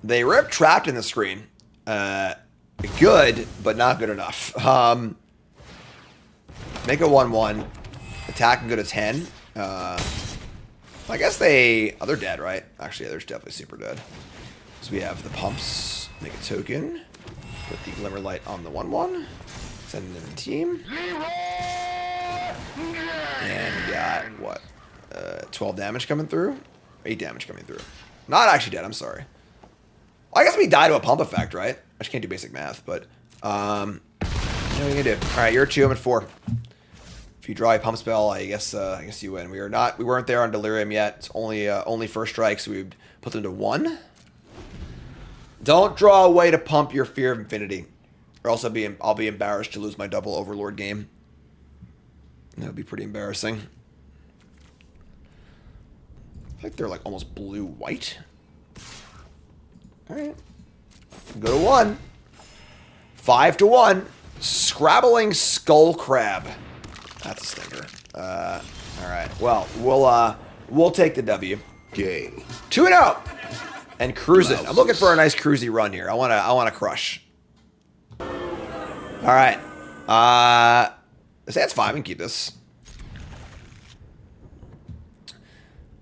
They rip Trapped in the screen. Good, but not good enough. Make a 1/1. Attack and go to 10. I guess they're dead, right? Actually, yeah, they're definitely super dead. So we have the pumps. Make a token. Put the Glimmer Light on the 1/1. Send them in the team. And we got, what? 12 damage coming through? 8 damage coming through. Not actually dead, I'm sorry. I guess we die to a pump effect, right? I just can't do basic math, but what are you gonna do? All right, you're 2, I'm at 4. If you draw a pump spell, I guess you win. We weren't there on Delirium yet. It's only first strike, so we would put them to 1. Don't draw away to pump your Fear of Infinity, or else I'll be embarrassed to lose my double Overlord game. That would be pretty embarrassing. I think they're like almost blue-white. All right. Go to 1. 5 to 1. Scrabbling Skull Crab. That's a stinker. All right. Well, we'll take the W. Okay. 2-0. And cruising. I'm looking for a nice cruisy run here. I wanna crush. All right. That's fine. We can keep this.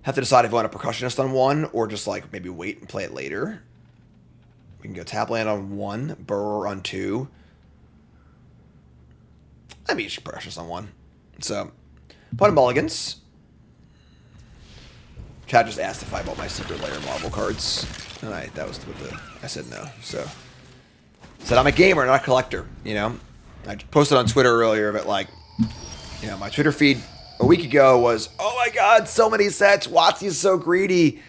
Have to decide if we want a Percussionist on 1 or just like maybe wait and play it later. We can go tap land on 1, Burrower on 2. I mean, Percussionist on 1. So, put mulligans. Chad just asked if I bought my Secret Lair Marvel cards, and that was what I said no. So, I said I'm a gamer, not a collector. You know, I posted on Twitter earlier that like, you know, my Twitter feed a week ago was, oh my god, so many sets. WotC's so greedy.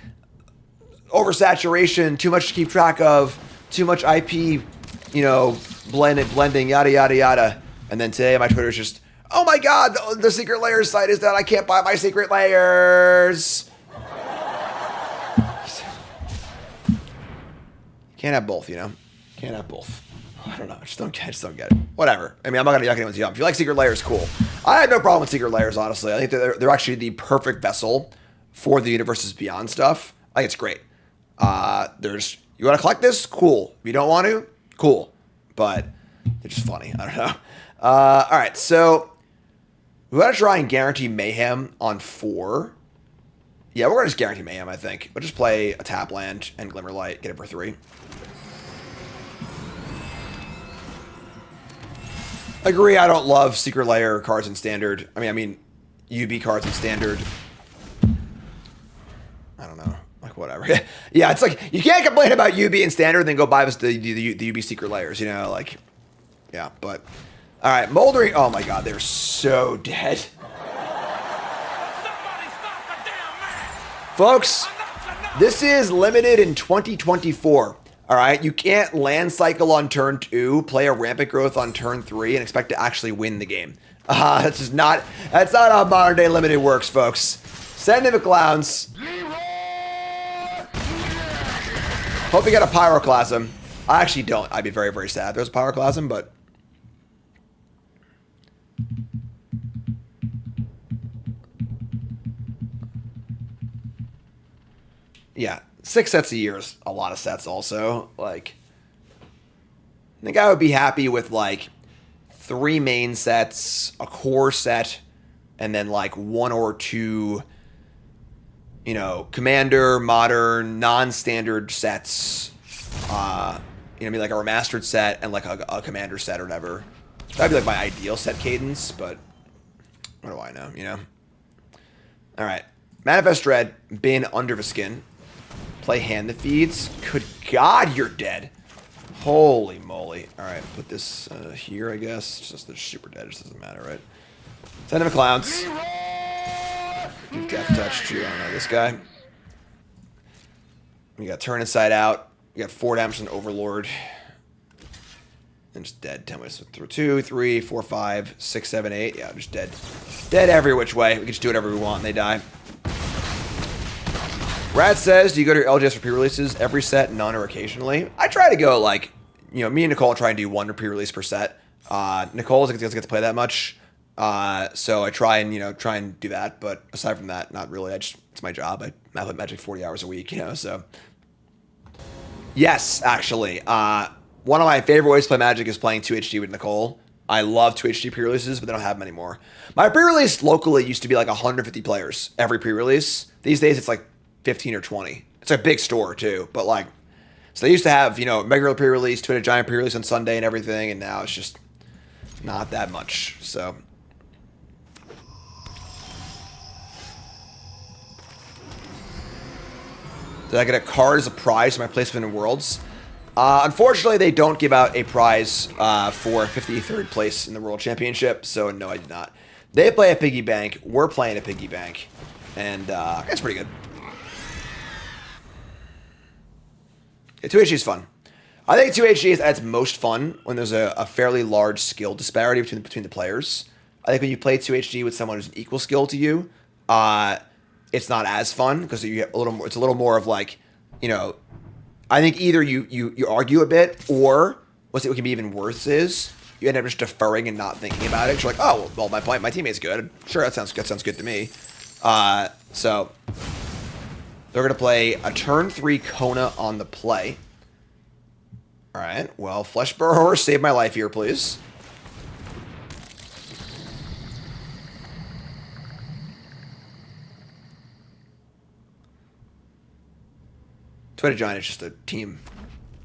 Oversaturation, too much to keep track of, too much IP, you know, blending, yada, yada, yada. And then today my Twitter's just, oh my god, the Secret Layers site is down. I can't buy my Secret Layers. Can't have both, you know? Can't have both. I don't know. I just don't get it. Whatever. I mean, I'm not going to yuck anyone's yum. If you like Secret Layers, cool. I have no problem with Secret Layers, honestly. I think they're actually the perfect vessel for the Universes Beyond stuff. I think it's great. You want to collect this? Cool. If you don't want to, cool. But they're just funny. I don't know. All right, so we want to try and guarantee Mayhem on 4. Yeah, we're going to just guarantee Mayhem, I think. We'll just play a tap land and Glimmerlight, get it for 3. Agree, I don't love Secret Lair cards in Standard. I mean, UB cards in Standard. I don't know. Like, whatever. Yeah, it's like, you can't complain about UB in Standard and then go buy us the UB Secret Lairs, you know? Like, yeah, but... All right, Moldering... Oh, my God, they're so dead. Folks, this is limited in 2024. All right, you can't land cycle on turn 2, play a rampant growth on turn 3, and expect to actually win the game. That's not how modern day limited works, folks. Send in the clowns. Hope you got a Pyroclasm. I actually don't. I'd be very, very sad if there's a Pyroclasm, but... Yeah, 6 sets a year is a lot of sets also. Like, I think I would be happy with, like, 3 main sets, a core set, and then, like, 1 or 2, you know, Commander, Modern, non-standard sets. You know, maybe like a remastered set and, like, a Commander set or whatever. That'd be, like, my ideal set cadence, but what do I know, you know? All right. Manifest Dread, Bin Under the Skin. Play Hand that Feeds. Good God, you're dead. Holy moly. All right, put this here, I guess. It's just they're super dead. It just doesn't matter, right? Send him a Clowns. Give Death Touch to, I don't know, this guy. We got Turn Inside Out. We got 4 damage on Overlord. And just dead. 10 ways. So through 2, 3, 4, 5, 6, 7, 8. Yeah, just dead. Dead every which way. We can just do whatever we want and they die. Rad says, do you go to your LGS for pre-releases every set, none, or occasionally? I try to go, like, you know, me and Nicole try and do 1 pre-release per set. Nicole doesn't get to play that much. So I try and, you know, do that. But aside from that, not really. It's my job. I play Magic 40 hours a week, you know, so. Yes, actually. One of my favorite ways to play Magic is playing 2HD with Nicole. I love 2HD pre-releases, but they don't have them anymore. My pre-release locally used to be like 150 players every pre-release. These days, it's like 15 or 20. It's a big store too, but like, so they used to have, you know, regular pre-release, Twitter Giant pre-release on Sunday and everything, and now it's just not that much, so. Did I get a card as a prize for my placement in Worlds? Unfortunately, they don't give out a prize for 53rd place in the World Championship, so no, I did not. They play a piggy bank, we're playing a piggy bank, and it's pretty good. Yeah, 2HD is fun. I think 2HD is at its most fun when there's a fairly large skill disparity between the players. I think when you play 2HD with someone who's an equal skill to you, it's not as fun because you have a little more. It's a little more of like, you know, I think either you argue a bit, or what can be even worse is you end up just deferring and not thinking about it. You're like, oh well, my teammate's good. Sure, that sounds good to me. So. They're going to play a turn 3 Kona on the play. All right. Well, Flesh Burrower, save my life here, please. Twitter Giant is just a team.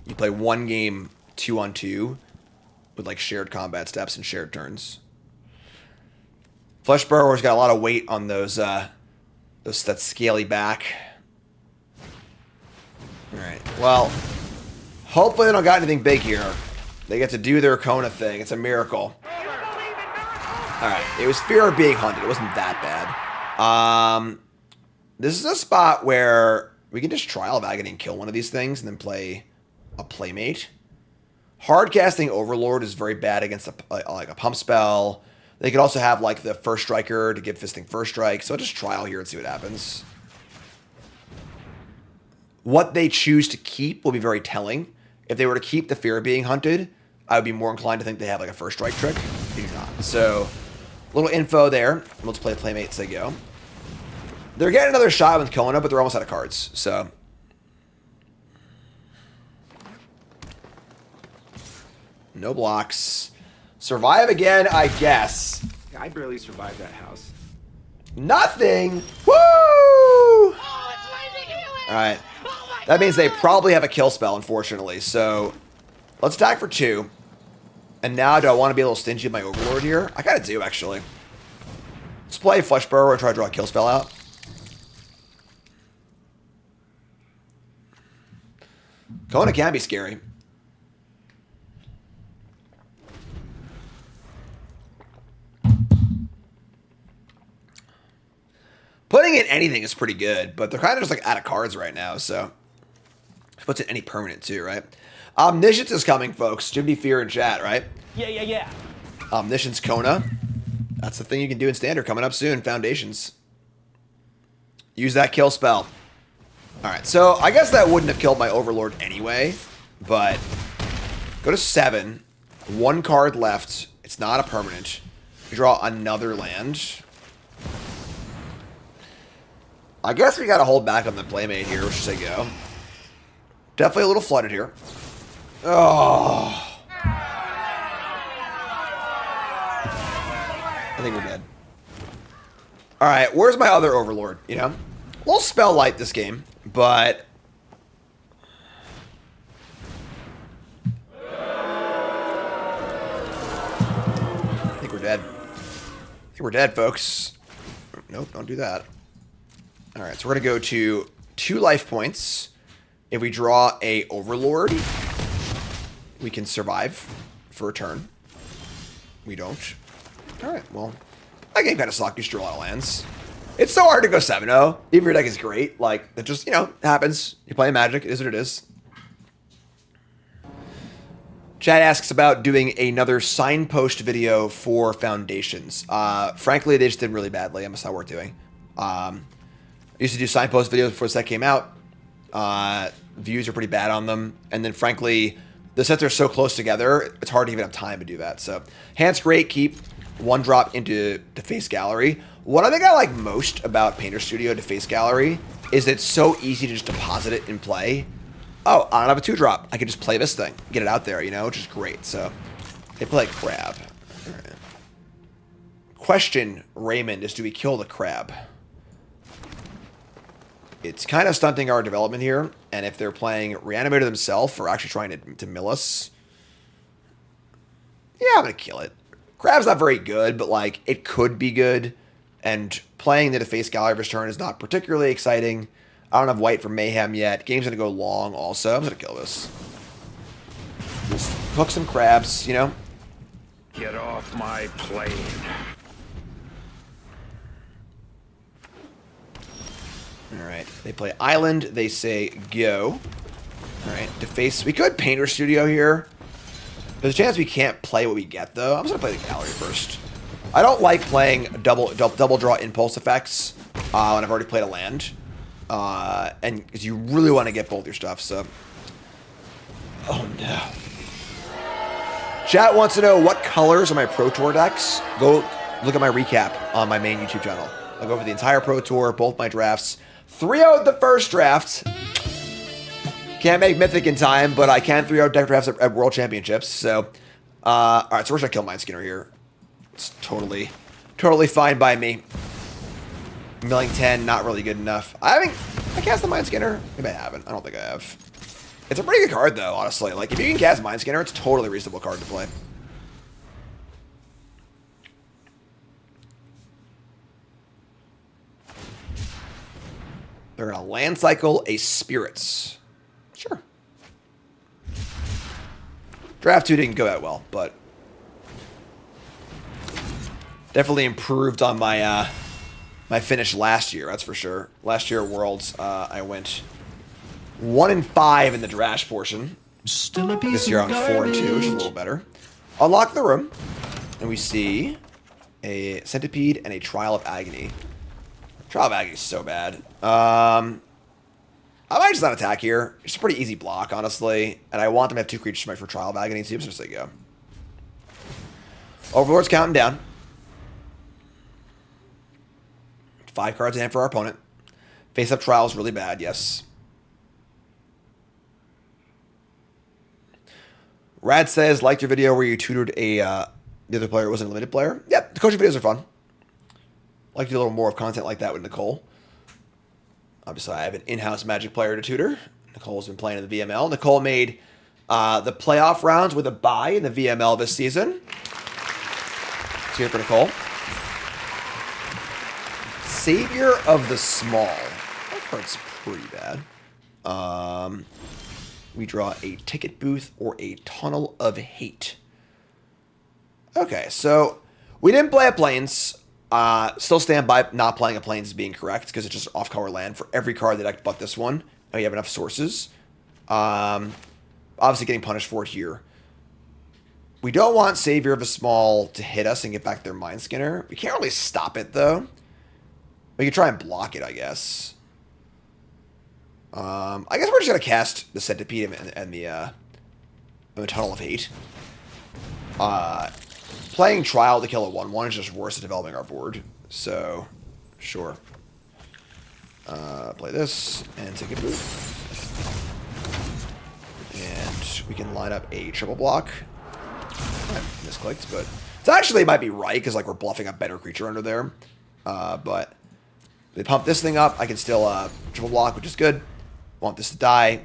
You play 1 game 2-on-2 with like shared combat steps and shared turns. Flesh Burrower's got a lot of weight on those that scaly back. Alright, well, hopefully they don't got anything big here. They get to do their Kona thing. It's a miracle. Alright, it was Fear of Being Hunted. It wasn't that bad. This is a spot where we can just Trial of Agony and kill one of these things and then play a Playmate. Hardcasting Overlord is very bad against like a Pump Spell. They could also have like the First Striker to give Fisting First Strike. So I'll just Trial here and see what happens. What they choose to keep will be very telling. If they were to keep the Fear of Being Hunted, I would be more inclined to think they have like a First Strike trick. They do not. So, little info there. We'll just play Playmate as they go. They're getting another shot with Kona, but they're almost out of cards. So, No blocks. Survive again, I guess. I barely survived that house. Nothing. Woo! Alright. That means they probably have a kill spell, unfortunately. So, let's attack for 2. And now, do I want to be a little stingy with my Overlord here? I kind of do, actually. Let's play Fleshburrow and try to draw a kill spell out. Kona can be scary. Putting in anything is pretty good, but they're kind of just like out of cards right now, so. Puts in any permanent too, right? Omniscience is coming, folks. Jimmy Fear in chat, right? Yeah. Omniscience Kona. That's the thing you can do in Standard coming up soon. Foundations. Use that kill spell. Alright, so I guess that wouldn't have killed my Overlord anyway, but go to 7. 1 card left. It's not a permanent. You draw another land. I guess we gotta hold back on the Playmate here, which is a go. Definitely a little flooded here. Oh. I think we're dead. Alright, where's my other Overlord? You know? A little spell light this game, but... I think we're dead. I think we're dead, folks. Nope, don't do that. Alright, so we're going to go to 2 life points. If we draw a Overlord, we can survive for a turn. We don't. Alright, well, that game kind of sucked. You just drew a lot of lands. It's so hard to go 7-0. Even if your deck is great. Like, that just, you know, happens. You play Magic. It is what it is. Chad asks about doing another signpost video for Foundations. Frankly, they just did really badly. I must not worth doing. I used to do signpost videos before the set came out. Views are pretty bad on them. And then, frankly, the sets are so close together, it's hard to even have time to do that. So, Hand's great. Keep 1 drop into Deface Gallery. What I think I like most about Painter Studio Deface Gallery is it's so easy to just deposit it in play. Oh, I don't have a 2-drop. I can just play this thing. Get it out there, you know, which is great. So, they play crab. All right. Question, Raymond, is do we kill the crab? It's kind of stunting our development here, and if they're playing Reanimator themselves or actually trying to mill us, yeah, I'm going to kill it. Crab's not very good, but, like, it could be good, and playing the Deface Gallery of his turn is not particularly exciting. I don't have white for Mayhem yet. Game's going to go long also. I'm going to kill this. Just hook some crabs, you know? Get off my plane. Alright, they play Island, they say go. Alright, Deface. We could Painter Studio here. There's a chance we can't play what we get, though. I'm just going to play the Gallery first. I don't like playing double draw impulse effects when I've already played a land. And because you really want to get both your stuff, so... Oh, no. Chat wants to know what colors are my Pro Tour decks. Go look at my recap on my main YouTube channel. I'll go over the entire Pro Tour, both my drafts. 3-0 the first draft. Can't make Mythic in time, but I can 3-0 deck drafts at World Championships. So, alright, so where should I kill Mindskinner here? It's totally fine by me. Milling 10, not really good enough. I cast the Mindskinner? Maybe I haven't. I don't think I have. It's a pretty good card, though, honestly. Like, if you can cast Mindskinner, it's a totally reasonable card to play. They're going to land cycle a Spirits. Sure. Draft 2 didn't go that well, but definitely improved on my my finish last year, that's for sure. Last year at Worlds, I went 1-5 in the Drash portion. Still a piece this year on 4-2, which is a little better. Unlock the room, and we see a Centipede and a Trial of Agony. Trial of Agony is so bad. I might just not attack here. It's a pretty easy block, honestly. And I want them to have 2 creatures for Trial of Agony, so I'm just going to say go. Overlord's counting down. 5 cards in hand for our opponent. Face-up Trial is really bad, yes. Rad says, liked your video where you tutored the other player wasn't a limited player. Yep, the coaching videos are fun. Like to do a little more of content like that with Nicole. Obviously, I have an in-house Magic player to tutor. Nicole's been playing in the VML. Nicole made the playoff rounds with a bye in the VML this season. Let's hear it for Nicole. Savior of the Small. That card's pretty bad. We draw a Ticket Booth or a Tunnel of Hate. Okay, so we didn't play a Plains. Still stand by not playing a Plains as being correct because it's just off-color land for every card that I but this one. And we have enough sources. Obviously getting punished for it here. We don't want Savior of the Small to hit us and get back their Mind Skinner. We can't really stop it, though. We can try and block it, I guess. I guess we're just going to cast the Centipede and the Tunnel of Hate. Playing Trial to kill a 1/1 is just worse at developing our board. So, sure. Play this and take a boot. And we can line up a triple block. I misclicked, but it actually might be right because like we're bluffing a better creature under there. But they pump this thing up. I can still triple block, which is good. Want this to die.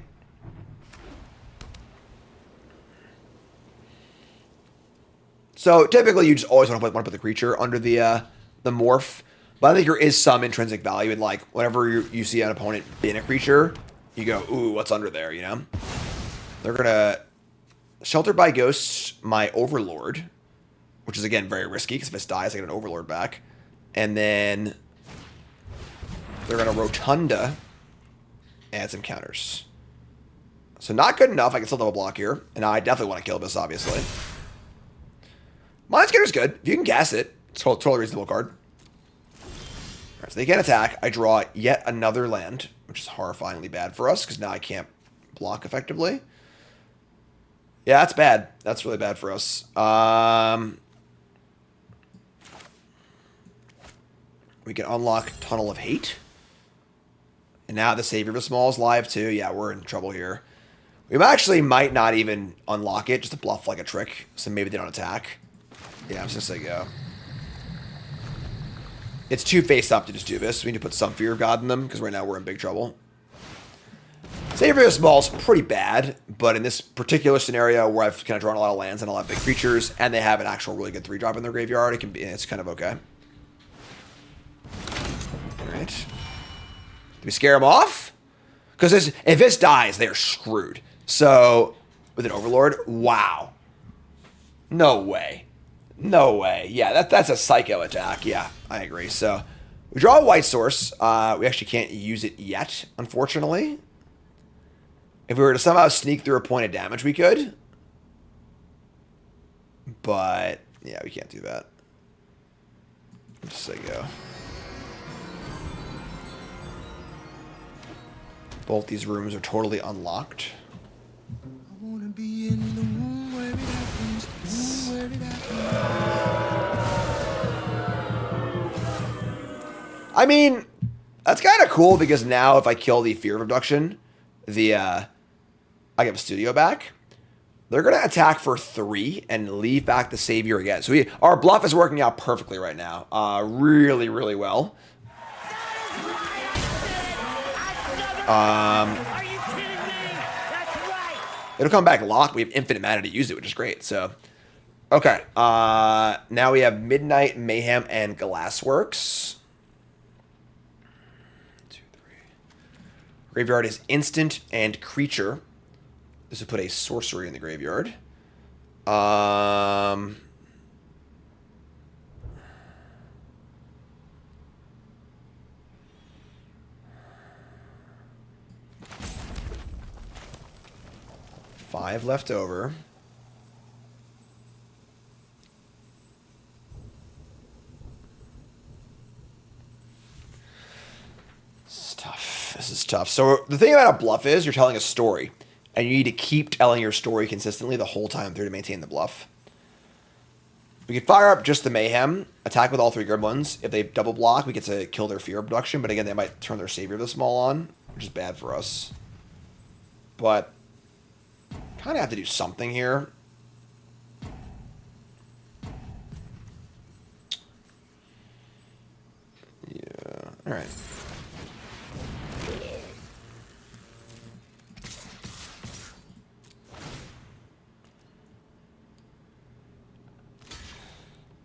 So typically you just always want to put the creature under the morph. But I think there is some intrinsic value in like whenever you see an opponent bin a creature, you go, ooh, what's under there, you know? They're going to Shelter by Ghosts my Overlord, which is again very risky because if this dies, I get an Overlord back. And then they're going to Rotunda, add some counters. So not good enough. I can still double block here. And I definitely want to kill this, obviously. Mind Skinner's good. If you can gas it, it's a totally reasonable card. Alright, so they can't attack. I draw yet another land, which is horrifyingly bad for us, because now I can't block effectively. Yeah, that's bad. That's really bad for us. We can unlock Tunnel of Hate. And now the Savior of the Small is live too. Yeah, we're in trouble here. We actually might not even unlock it, just to bluff like a trick. So maybe they don't attack. Yeah, I'm just gonna say go. It's too face up to just do this. We need to put some Fear of God in them, because right now we're in big trouble. Savior of the Small is pretty bad, but in this particular scenario where I've kind of drawn a lot of lands and a lot of big creatures, and they have an actual really good 3-drop in their graveyard, it's kind of okay. Alright. Do we scare them off? Because if this dies, they are screwed. So, with an Overlord, wow. No way. No way. Yeah, that's a psycho attack. Yeah, I agree. So, we draw a white source. We actually can't use it yet, unfortunately. If we were to somehow sneak through a point of damage, we could. But, yeah, we can't do that. Just say go. Both these rooms are totally unlocked. I wanna be in the room where it happens, the room where it happens. I mean, that's kind of cool because now if I kill the Fear of Abduction, I get the studio back. They're going to attack for 3 and leave back the Savior again. So our bluff is working out perfectly right now. Really, really well. Are you kidding me? That's right. It'll come back locked. We have infinite mana to use it, which is great. So, okay. Now we have Midnight, Mayhem, and Glassworks. 2, 3. Graveyard is instant and creature. This would put a sorcery in the graveyard. 5 left over. This is tough. This is tough. So the thing about a bluff is you're telling a story. And you need to keep telling your story consistently the whole time through to maintain the bluff. We can fire up just the Mayhem, attack with all 3 Gremlins. If they double block, we get to kill their Fear Abduction. But again, they might turn their Savior of the Small on, which is bad for us. But kind of have to do something here.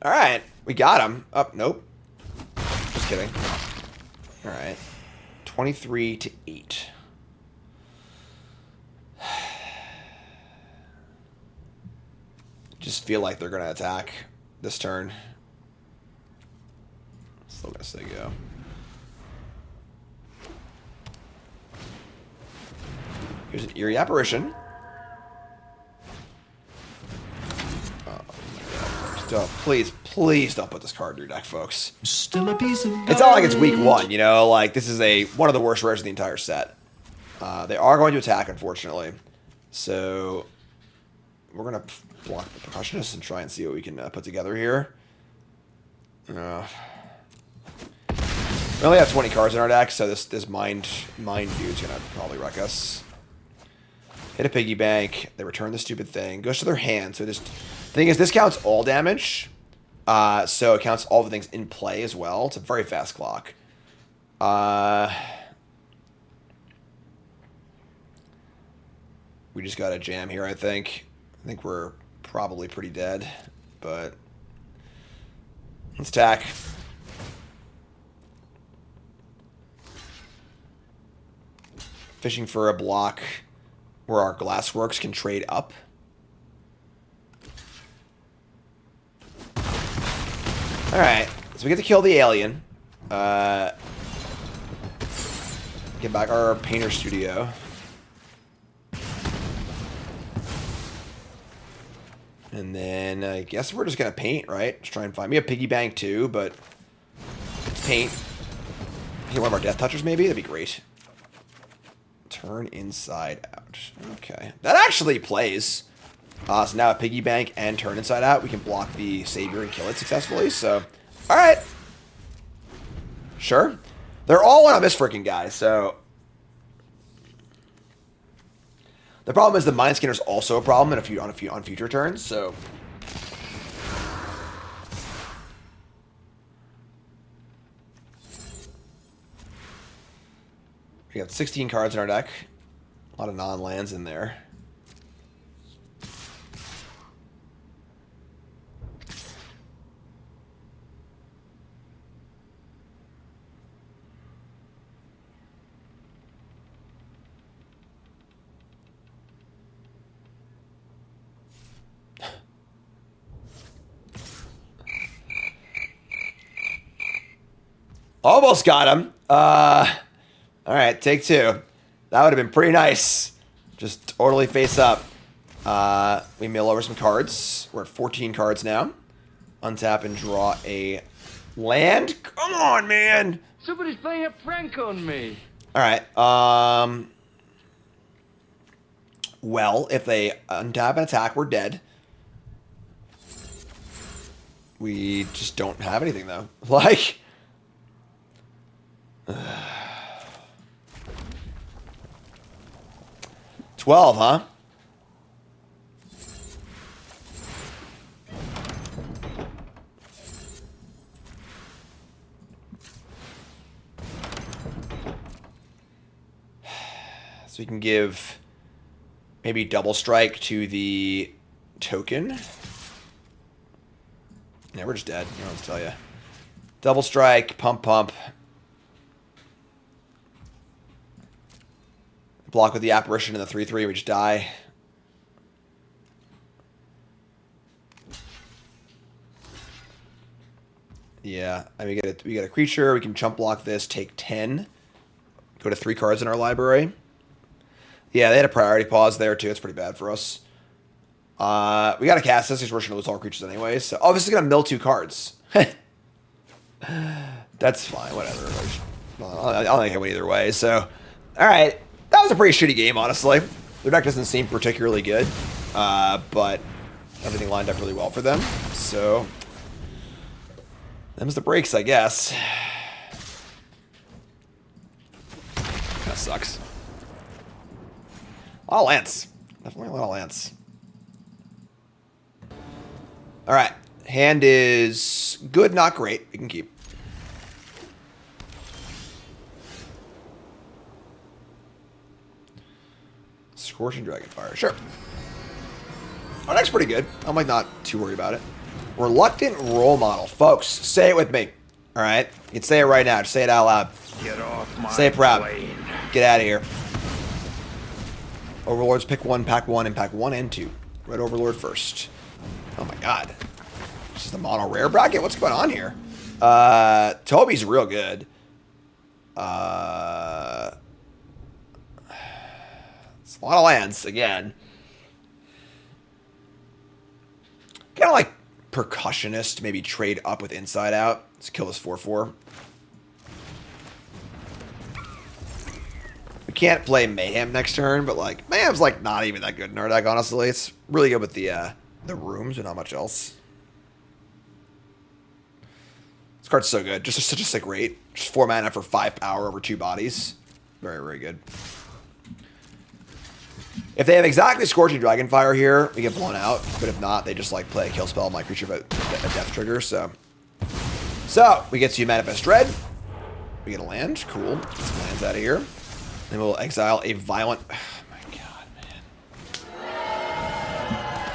All right, we got him. Oh, nope. Just kidding. All right, 23-8. Just feel like they're gonna attack this turn. Still gonna say go. Here's an Eerie Apparition. Oh, please don't put this card in your deck, folks. Still a piece of It's not like it's week 1, you know? Like, this is one of the worst rares of the entire set. They are going to attack, unfortunately. So, we're going to block the Percussionist and try and see what we can put together here. We only have 20 cards in our deck, so this mind dude's going to probably wreck us. Hit a piggy bank. They return the stupid thing. Goes to their hand. So the thing is, this counts all damage. So it counts all the things in play as well. It's a very fast clock. We just got a jam here, I think. I think we're probably pretty dead. But let's attack. Fishing for a block where our Glassworks can trade up. Alright, so we get to kill the alien. Get back our Painter Studio. And then I guess we're just going to paint, right? Just try and find me a piggy bank too, but paint. Hit one of our Death Touchers maybe? That'd be great. Turn inside out. Okay. That actually plays. So now a piggy bank and turn inside out. We can block the Savior and kill it successfully. So, alright. Sure. They're all on this freaking guy, so. The problem is the Mind Scanner is also a problem on future turns, so. We got 16 cards in our deck. A lot of non-lands in there. Almost got him. Alright, take 2. That would have been pretty nice. Just totally face up. We mill over some cards. We're at 14 cards now. Untap and draw a land. Come on, man. Somebody's playing a prank on me. Alright. Well, if they untap and attack, we're dead. We just don't have anything, though. Like. 12, huh? So we can give maybe double strike to the token. Yeah, we're just dead. I don't know what to tell you. Double strike, pump. Block with the apparition and the 3/3, we just die. Yeah, I mean, we get a creature. We can chump block this, take 10. Go to 3 cards in our library. Yeah, they had a priority pause there too. It's pretty bad for us. We got to cast this because we're going to lose all creatures anyway. So obviously going to mill 2 cards. That's fine. Whatever. I don't think I win either way. So, all right. That was a pretty shitty game, honestly. Their deck doesn't seem particularly good, but everything lined up really well for them. So, them's the breaks, I guess. Kind of sucks. A lot of Lance. Definitely a lot of Lance. All right. Hand is good, not great. We can keep. Scorching Dragonfire. Sure. Our deck's pretty good. I'm like not too worried about it. Reluctant role model. Folks, say it with me. All right? You can say it right now. Just say it out loud. Get off my Say it proud. plane. Get out of here. Overlords, pick one, pack one, and pack 1 and 2. Red Overlord first. Oh my god. This is the mono rare bracket? What's going on here? Toby's real good. It's a lot of lands, again. Kind of like Percussionist, maybe trade up with Inside Out. Let's kill this 4/4. We can't play Mayhem next turn, but like Mayhem's like not even that good in our deck, honestly. It's really good with the rooms, but not much else. This card's so good. Just such a sick rate. Just 4 mana for 5 power over 2 bodies. Very, very good. If they have exactly Scorching Dragonfire here, we get blown out. But if not, they just like play a kill spell, my creature, but a death trigger. So we get to Manifest Dread. We get a land. Cool. Get some lands out of here. Then we'll exile a Violent. Oh my god, man.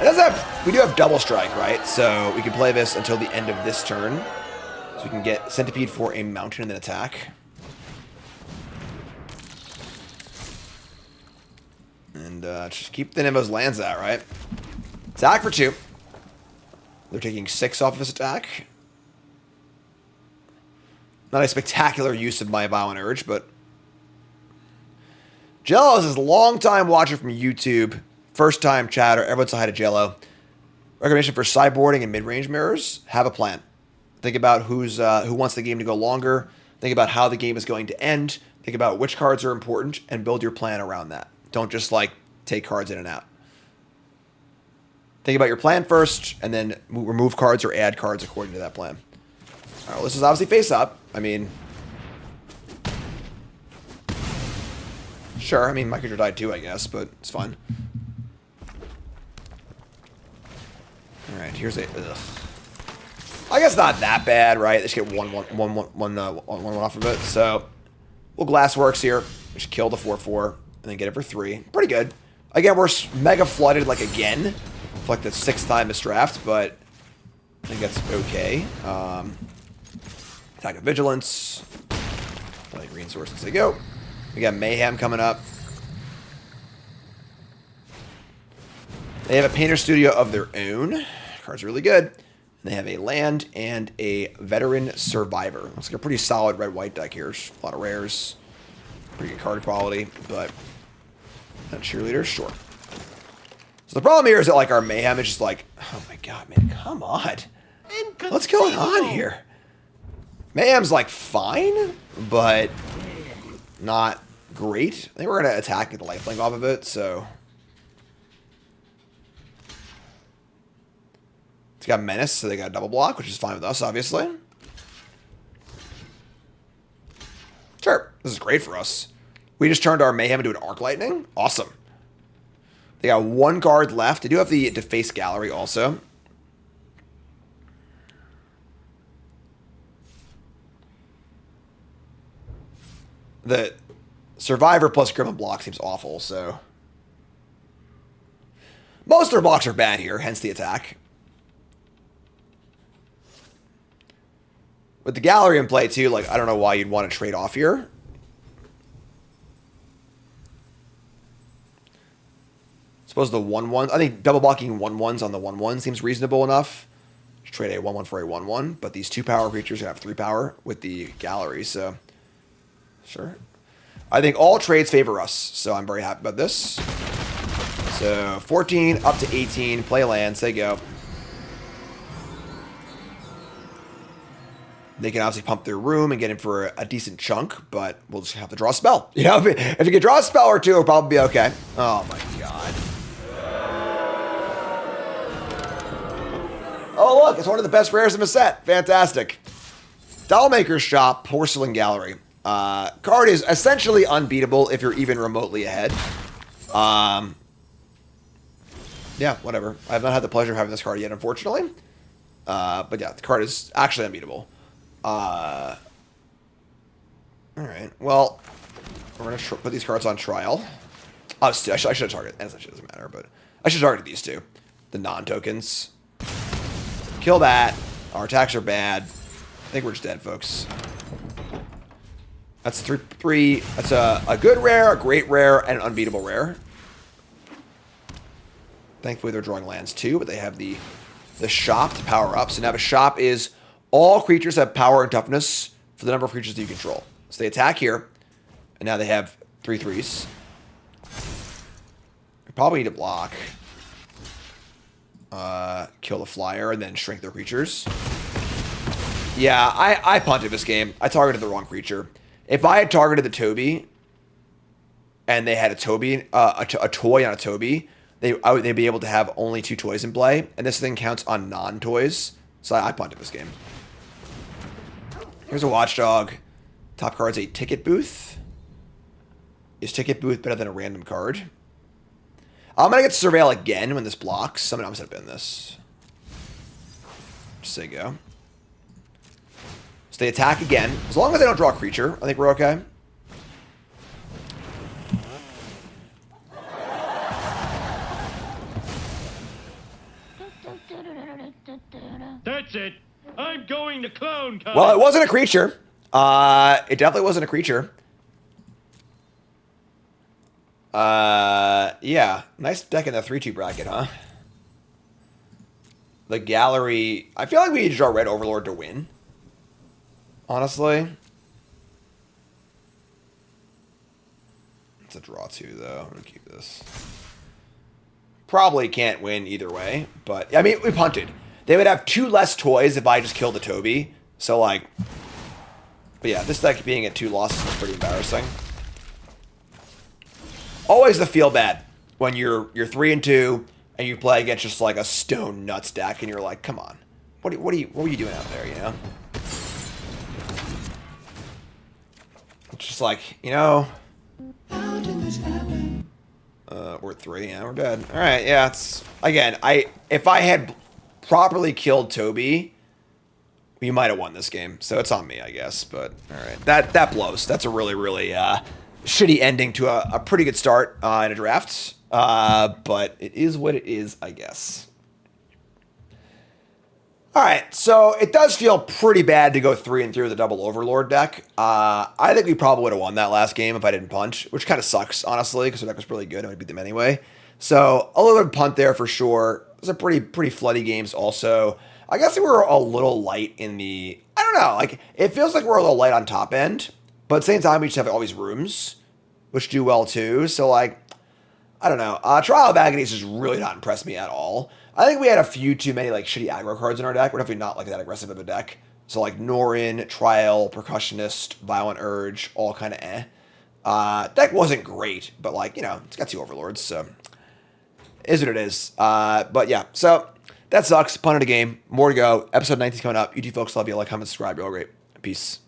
It does have. We do have Double Strike, right? So we can play this until the end of this turn. So we can get Centipede for a Mountain and then attack. And just keep the Nimbo's lands out, right? Attack for 2. They're taking 6 off of this attack. Not a spectacular use of my Violent Urge, but... Jello is a long-time watcher from YouTube. First-time chatter. Everyone say hi to Jello. Recommendation for sideboarding and mid-range mirrors. Have a plan. Think about who wants the game to go longer. Think about how the game is going to end. Think about which cards are important and build your plan around that. Don't just like take cards in and out. Think about your plan first and then remove cards or add cards according to that plan. All right, well, this is obviously face up. I mean, sure. I mean, my creature died too, I guess, but it's fine. All right, here's a... Ugh. I guess not that bad, right? They just get one off of it. So we'll Glassworks here. Just kill the 4/4 and then get it for 3. Pretty good. Again, we're mega flooded like again for like the 6th time this draft, but I think that's okay. Attack of Vigilance. Play green source as they go. We got Mayhem coming up. They have a Painter Studio of their own. Card's really good. They have a land and a Veteran Survivor. Looks like a pretty solid red-white deck here. A lot of rares. Pretty good card quality, but not cheerleaders, sure. So the problem here is that like our Mayhem is just like, oh my god, man, come on. What's going on here? Mayhem's like fine, but not great. I think we're going to attack and get the lifelink off of it, so... It's got Menace, so they got a double block, which is fine with us, obviously. Sure, this is great for us. We just turned our Mayhem into an Arc Lightning. Awesome. They got 1 card left. They do have the Deface Gallery also. The Survivor plus Grim and Block seems awful, so... Most of their blocks are bad here, hence the attack. With the Gallery in play, too, like, I don't know why you'd want to trade off here. Suppose the 1/1... I think double blocking 1/1s on the 1/1 seems reasonable enough. Just trade a 1/1 for a 1/1. But these 2 power creatures have 3 power with the Gallery, so... Sure. I think all trades favor us, so I'm very happy about this. So, 14 up to 18. Play land. Say go. They can obviously pump their room and get in for a decent chunk, but we'll just have to draw a spell. You know, if you can draw a spell or 2, it'll probably be okay. Oh my god. Oh look, it's one of the best rares in the set. Fantastic. Dollmaker's Shop, Porcelain Gallery. Card is essentially unbeatable if you're even remotely ahead. Yeah, whatever. I have not had the pleasure of having this card yet, unfortunately. But yeah, the card is actually unbeatable. Alright, well, we're going to put these cards on trial. I should have targeted, as it doesn't matter, but I should target these 2. The non-tokens. Kill that. Our attacks are bad. I think we're just dead, folks. That's three. That's a good rare, a great rare, and an unbeatable rare. Thankfully, they're drawing lands too, but they have the shop to power up. So now the shop is all creatures have power and toughness for the number of creatures that you control. So they attack here, and now they have 3/3s. We probably need to block. Kill the flyer and then shrink their creatures. Yeah, I punted this game. I targeted the wrong creature. If I had targeted the Toby, and they had a Toby, a toy on a Toby, they'd be able to have only 2 toys in play, and this thing counts on non-toys. So I punted this game. Here's a Watchdog. Top card's a Ticket Booth. Is Ticket Booth better than a random card? I'm gonna get Surveil again when this blocks. Somebody else have been this. Just say go. So they attack again. As long as they don't draw a creature, I think we're okay. That's it. I'm going to clone time. Well, it wasn't a creature. It definitely wasn't a creature. Yeah. Nice deck in the 3-2 bracket, huh? The gallery. I feel like we need to draw Red Overlord to win. Honestly. It's a draw 2, though. I'm going to keep this. Probably can't win either way. But, I mean, we punted. They would have 2 less toys if I just killed the Toby. So, like... But yeah, this deck being at 2 losses is pretty embarrassing. Always the feel bad when you're 3-2 and you play against just like a stone nuts deck and you're like, come on, what were you doing out there, you know? It's just like, you know. How did this happen? We're at 3, yeah, we're dead. All right, yeah. It's again, if I had properly killed Toby, we might have won this game. So it's on me, I guess. But all right, that blows. That's a really shitty ending to a pretty good start in a draft. But it is what it is, I guess. All right, so it does feel pretty bad to go 3-3 with a double Overlord deck. I think we probably would have won that last game if I didn't punch, which kind of sucks, honestly, because the deck was really good and we beat them anyway. So a little bit of punt there for sure. It was a pretty floody games also. I guess we were a little light in the... I don't know, like, it feels like we're a little light on top end, but at the same time, we just have all these rooms, which do well too. So, like, I don't know. Trial of Agony has just really not impressed me at all. I think we had a few too many, like, shitty aggro cards in our deck. We're definitely not, like, that aggressive of a deck. So, like, Norin, Trial, Percussionist, Violent Urge, all kind of deck wasn't great, but, like, you know, it's got 2 Overlords, so... Is what it is. But, yeah, so... That sucks. Punted a game. More to go. Episode 19 is coming up. You two folks love you. Like, comment, subscribe. You're all great. Peace.